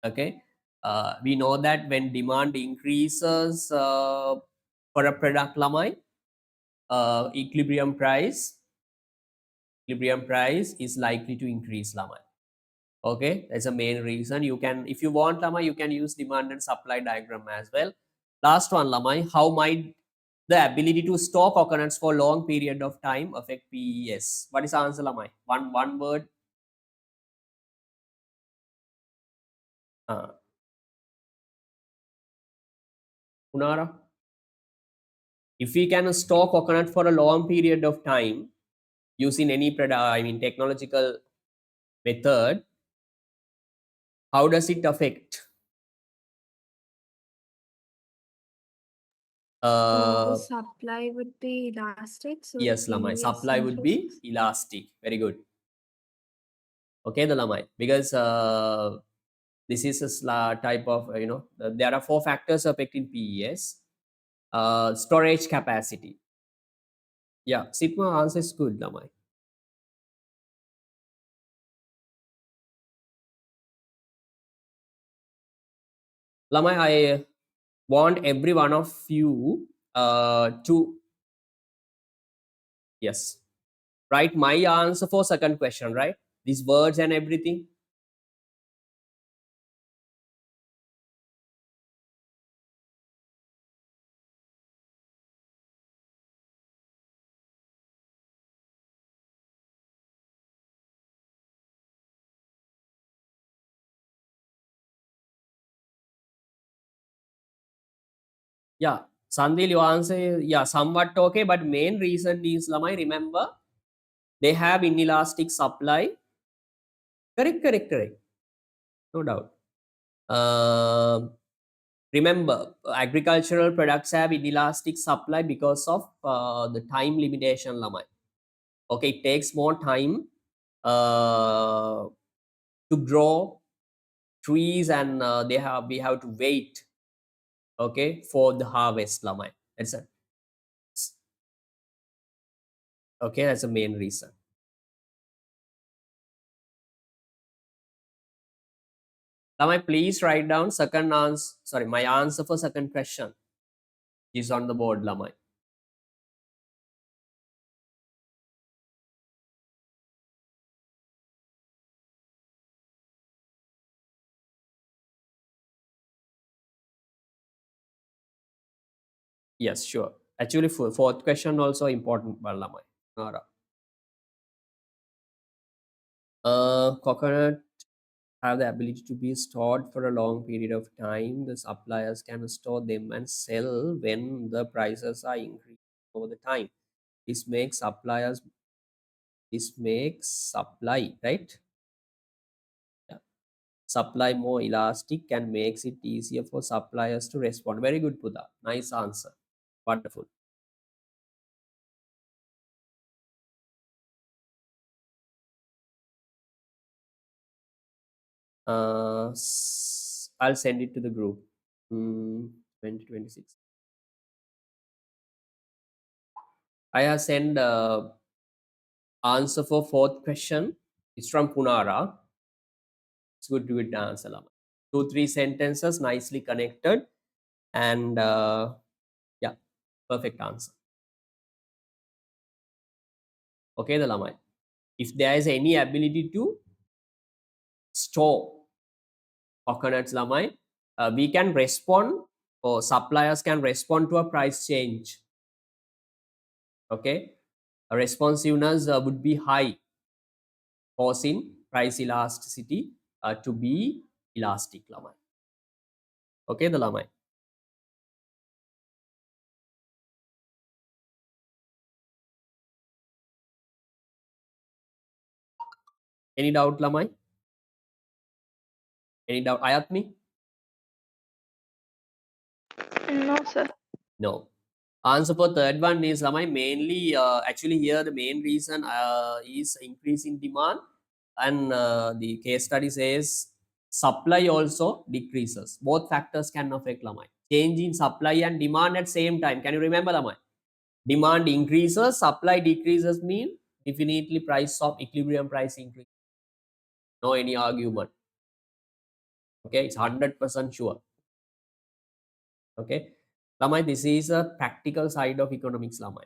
Speaker 1: Okay, we know that when demand increases for a product, Lamai, equilibrium price is likely to increase, Lamai. Okay, that's the main reason. You can, if you want, Lamai, you can use demand and supply diagram as well. Last one, Lamai, how might the ability to store coconuts for long period of time affect PES? What is the answer, Lamai? One word. Unara? If we can store coconut for a long period of time using any product, I mean technological method, how does it affect?
Speaker 3: The supply would be elastic. So
Speaker 1: Yes, Lamai. Supply would be elastic. Very good. Okay, the Lamai. Because this is a type of, there are 4 factors affecting PES. Storage capacity. Yeah, sigma answer is good, Lamai. Lamai, I want every one of you to, yes, write my answer for second question, right? These words and everything. Yeah, Sandil, your answer is, yeah, somewhat okay, but main reason is, Lamai, remember, they have inelastic supply. Correct, correct, correct. No doubt. Um Remember, agricultural products have inelastic supply because of the time limitation, Lamai. Okay, it takes more time uh, to grow trees, and we have to wait, okay, for the harvest, Lamai. That's a, okay, that's the main reason. Lamai, please write down second answer. Sorry, my answer for second question is on the board, Lamai. Yes, sure. Actually, fourth question also important, Lamai. Alright. Coconut have the ability to be stored for a long period of time. The suppliers can store them and sell when the prices are increased over the time. This makes suppliers, this makes supply, right? Yeah. Supply more elastic and makes it easier for suppliers to respond. Very good, Pudha. Nice answer. Wonderful. I'll send it to the group. 2026. I have sent answer for fourth question. It's from Punara. It's good answer, Lama. 2 3 sentences nicely connected, and yeah, perfect answer. Okay, the Lama. If there is any ability to store coconuts, Lama, we can respond, or suppliers can respond to a price change. Okay, a responsiveness would be high, causing price elasticity to be elastic, Lama. Okay, the Lama. Any doubt, Lamai? Any doubt, Ayatmi?
Speaker 2: No, sir.
Speaker 1: No. Answer for third one is, Lamai, mainly, actually here the main reason is increase in demand, and the case study says supply also decreases. Both factors can affect, Lamai. Change in supply and demand at same time. Can you remember, Lamai? Demand increases, supply decreases mean definitely price of equilibrium price increase. No any argument. Okay, it's 100% sure. Okay, Lamai, this is a practical side of economics, Lamai.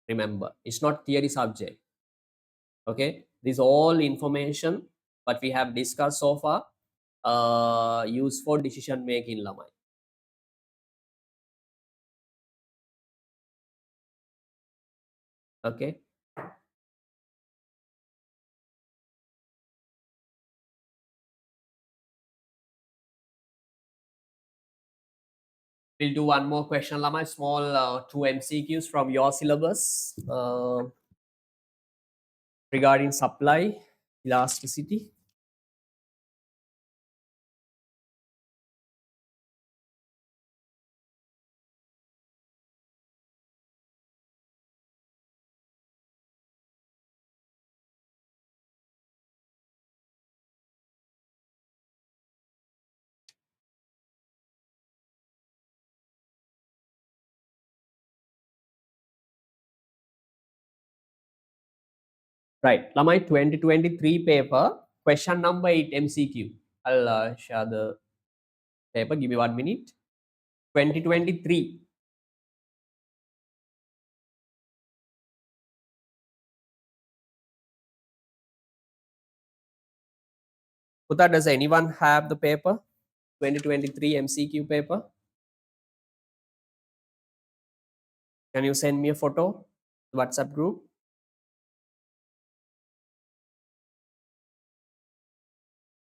Speaker 1: Remember, it's not theory subject. Okay, this all information what we have discussed so far used for decision making, Lamai. Okay, we'll do one more question, Lamai. Small 2 MCQs from your syllabus regarding supply elasticity. Right, Lamai 2023 paper, question number 8 MCQ. I'll share the paper, give me 1 minute. 2023. Putha, does anyone have the paper? 2023 MCQ paper? Can you send me a photo? WhatsApp group?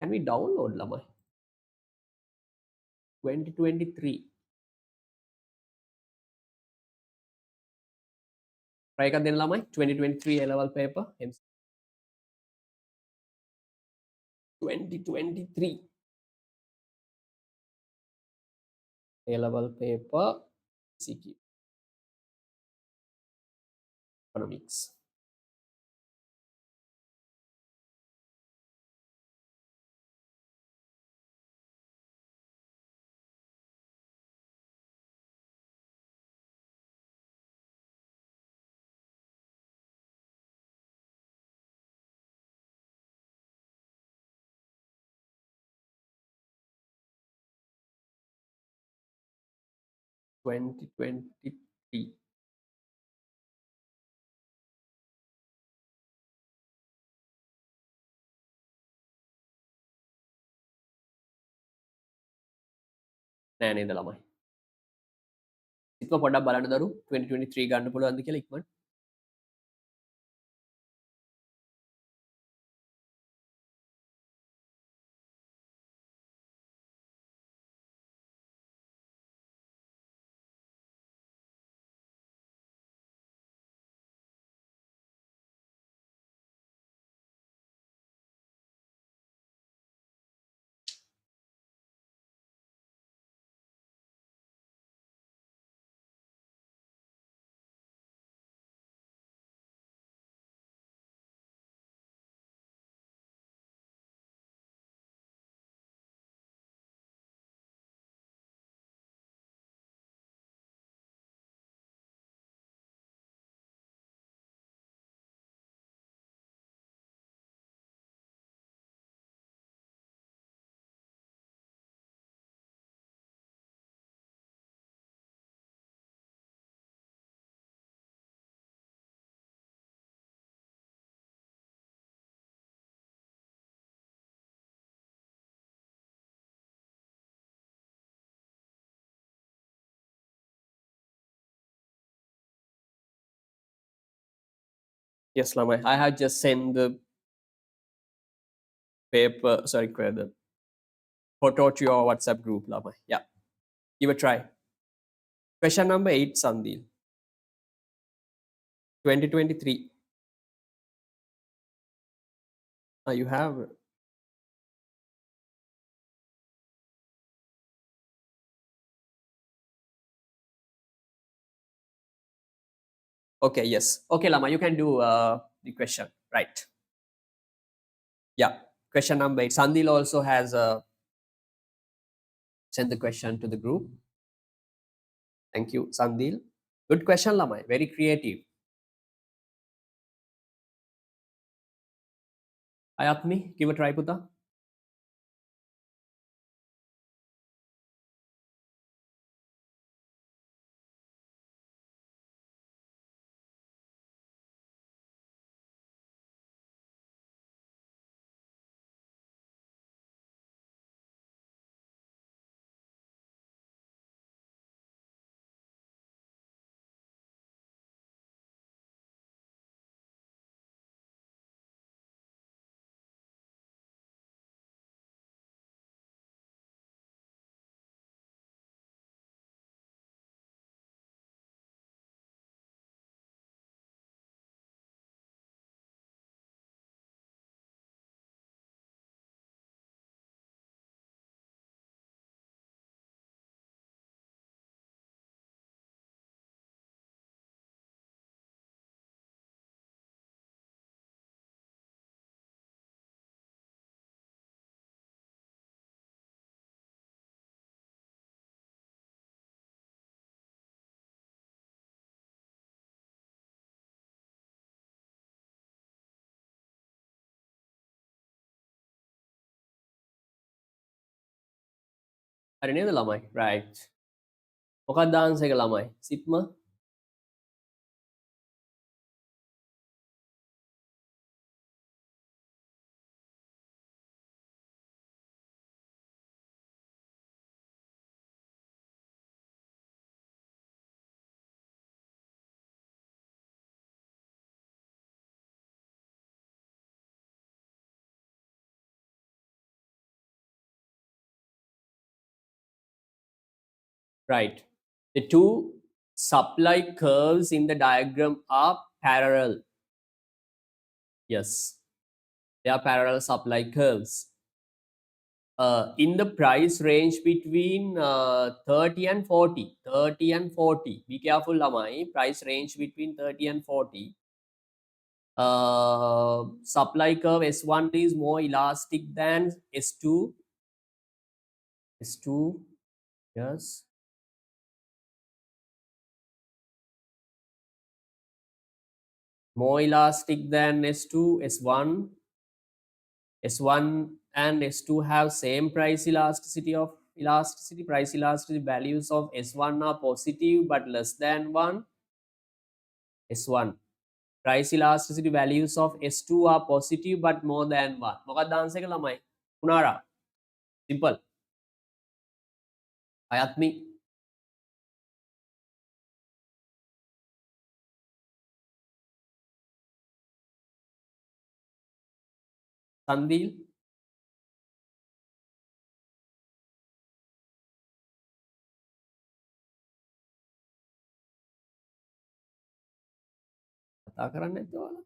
Speaker 1: Can we download Lamai? 2023. Try again Lamai, 2023 A-level paper. 2023 A-level paper MCQ economics. Twenty 2023. නෑ නේද ළමයි. ඉක්ම පොඩ්ඩක් බලන්න දරු 2023 ගන්න පුළුවන්ද කියලා ඉක්මනට. Yes, ළමයි. I have just sent the paper, sorry, the photo to your WhatsApp group, ළමයි. Yeah, give a try. Question number 8, Sandil. 2023. You have. Okay, yes. Okay, Lama, you can do the question. Right. Yeah. Question number 8. Sandil also has sent the question to the group. Thank you, Sandil. Good question, Lama. Very creative. Ayatmi, give a try, Puta. හරි නේද ළමයි? right. මොකක්ද answer එක ළමයි? Sigma right. The two supply curves in the diagram are parallel. Yes, they are parallel supply curves. In the price range between 30 and 40. 30 and 40. Be careful, Lamai. Price range between 30 and 40. Supply curve S1 is more elastic than S2. S2, yes. More elastic than S2, S1. S1 and S2 have same price elasticity of price elasticity values of S1 are positive but less than 1. S1 price elasticity values of S2 are positive but more than 1. මොකක්ද answer එක ළමයි? පුනාරා. Simple. අයත්මි. සන්දීල්. කතා කරන්නේ නැද්ද ඔයාලා?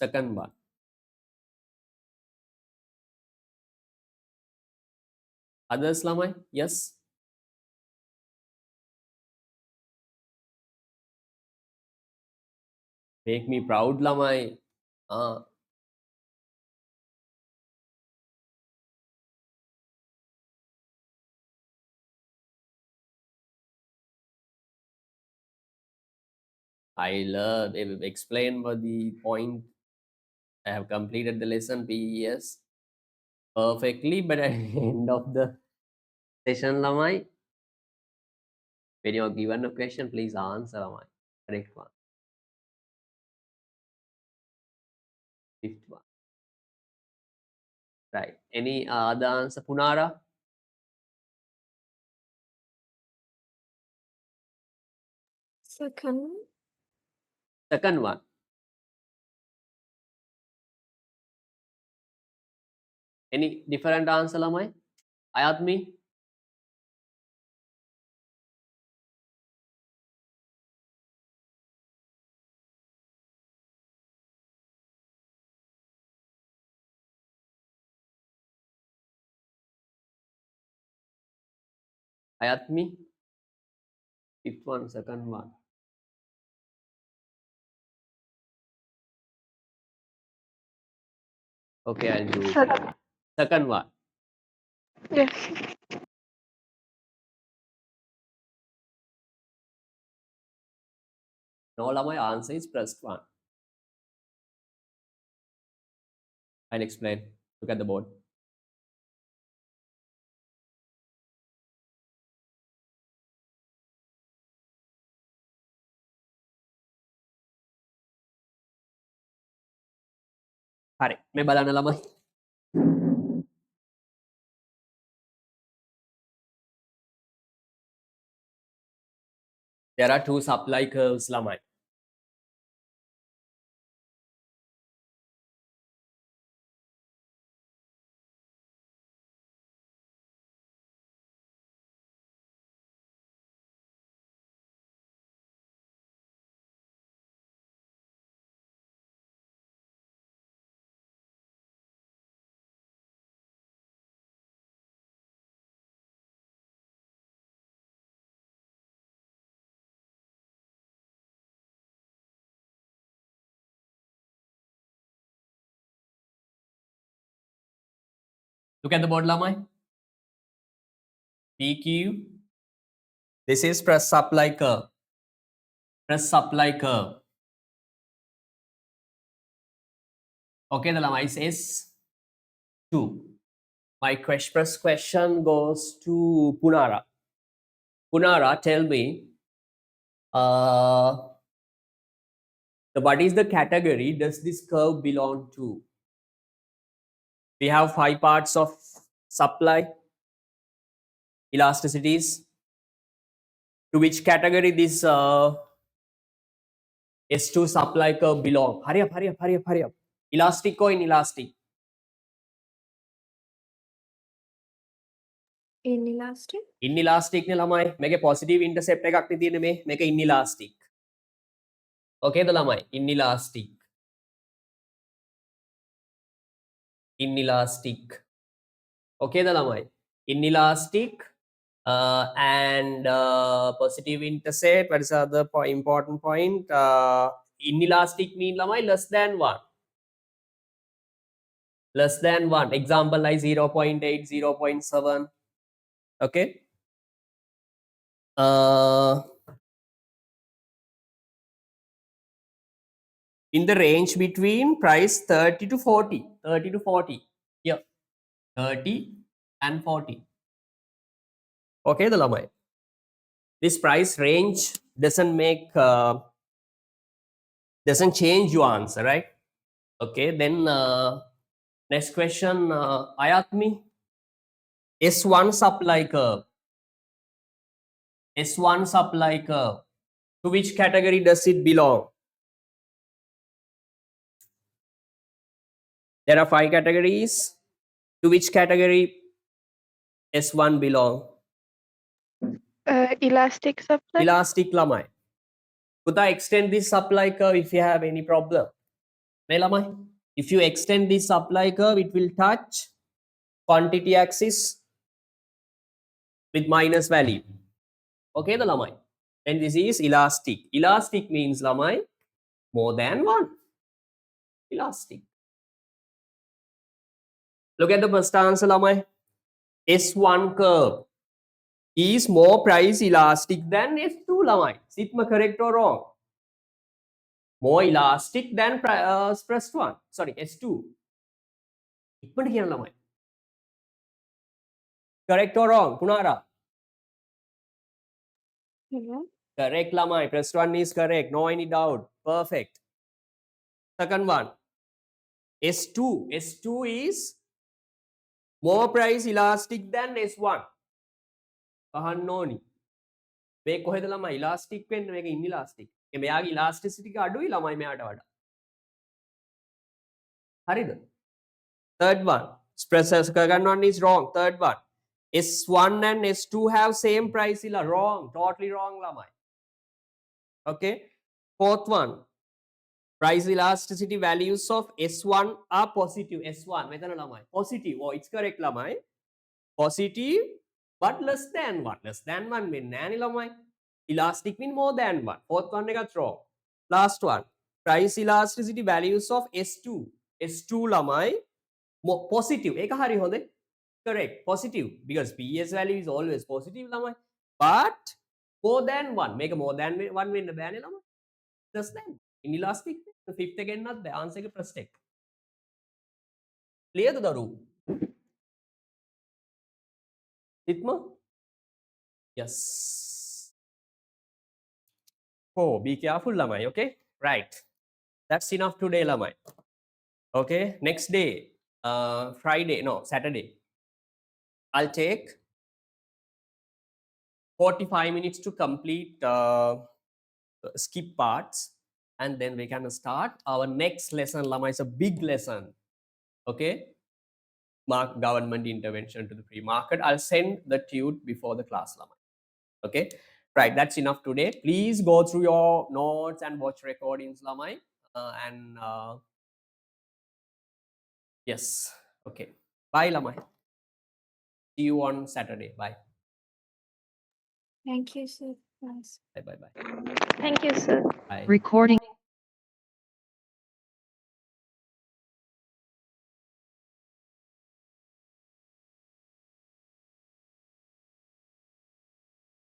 Speaker 1: Second one. Others ළමයි? Yes. Make me proud ළමයි. I love explain what the point. I have completed the lesson PES perfectly, but at the end of the session, lamai, when you are given a question, please answer lamai. Correct one. Fifth one. Right. Any other answer, Punara?
Speaker 3: Second.
Speaker 1: Second one. Any different answer, lamai? Ayatmi? Ayatmi? Fifth one, second one. Okay, I'll do it. Second one.
Speaker 2: Yes.
Speaker 1: No, lamai, answer is pressed one. I'll explain. Look at the board. හරි මේ බලන්න ළමයි there are two supply curves ළමයි look at the board ළමයි PQ this is press supply curve Okay, the lamai is S2. My first question goes to Punara. Punara, tell me, what is the category does this curve belong to? We have 5 parts of supply, elasticities. To which category this S2 supply curve belong? Hurry up, hurry up, hurry up, hurry up. Elastic or inelastic?
Speaker 3: Inelastic?
Speaker 1: Inelastic ne lamai. Make a positive intercept එකක් නේ තියෙන්නේ මේ. Make a inelastic. Okay the lamai. Inelastic. Inelastic. Okay the lamai. Inelastic. And positive intercept. What is the other important point? Inelastic mean lamai less than 1. Less than 1. Example like 0.8, 0.7. Okay. In the range between price 30 to 40. 30 to 40. Yeah. 30 and 40. Okay, the lamai. This price range doesn't make doesn't change your answer, right? Okay, then next question, Ayatmi. S1 supply curve. S1 supply curve. To which category does it belong? There are 5 categories. To which category S1 belong?
Speaker 2: Elastic supply.
Speaker 1: Elastic lamai. Could I extend this supply curve if you have any problem? Ne lamai? If you extend this supply curve, it will touch quantity axis with minus value. Okay, the lamai. And this is elastic. Elastic means lamai more than 1. Elastic. Look at the first answer lamai. S1 curve is more price elastic than S2 lamai. Sitma correct or wrong? More elastic than S1. Sorry, S2. ඉක්මනට කියන ළමයි. Correct or wrong? Punara. Correct lamai. Press 1 is correct. No any doubt. Perfect. Second one. S2. S2 is more price elastic than S1. අහන්න ඕනි. මේ කොහෙද ළමයි elastic වෙන්නේ මේක inelastic. මෙයාගේ elasticity එක අඩුයි ළමයි මෙයාට වඩා. හරිද? Third one. Second one is wrong. Third one. S1 and S2 have same price ila. Wrong. Totally wrong lamai. Okay. Fourth one. Price elasticity values of S1 are positive. S1. Metana lamai. Positive. Oh, it's correct lamai. Positive but less than 1. Less than 1 mean nani lamai. Elastic mean more than 1. Fourth one ekath wrong. Last one. Price elasticity values of S2. S2 lamai. More positive. Eka hari honde. Correct. Positive. Because PS value is always positive lamai. But more than 1. Make a more than 1 වෙන්න බෑනේ ළමයි. Less than. Inelastic. The fifth again not the answer එක press take. Clear the room. Itma? Yes. Oh, be careful lamai, okay? Right. That's enough today lamai. Okay, next day, Friday, no, Saturday. I'll take 45 minutes to complete skip parts, and then we can start our next lesson lamai. It's a big lesson. Okay, mark government intervention to the free market. I'll send the tute before the class lamai. Okay, right, that's enough today. Please go through your notes and watch recordings lamai. And yes, okay, bye lamai. See you on Saturday. Bye.
Speaker 3: Thank you, sir. Nice.
Speaker 1: Bye bye bye.
Speaker 2: Thank you, sir.
Speaker 1: Bye.
Speaker 4: Recording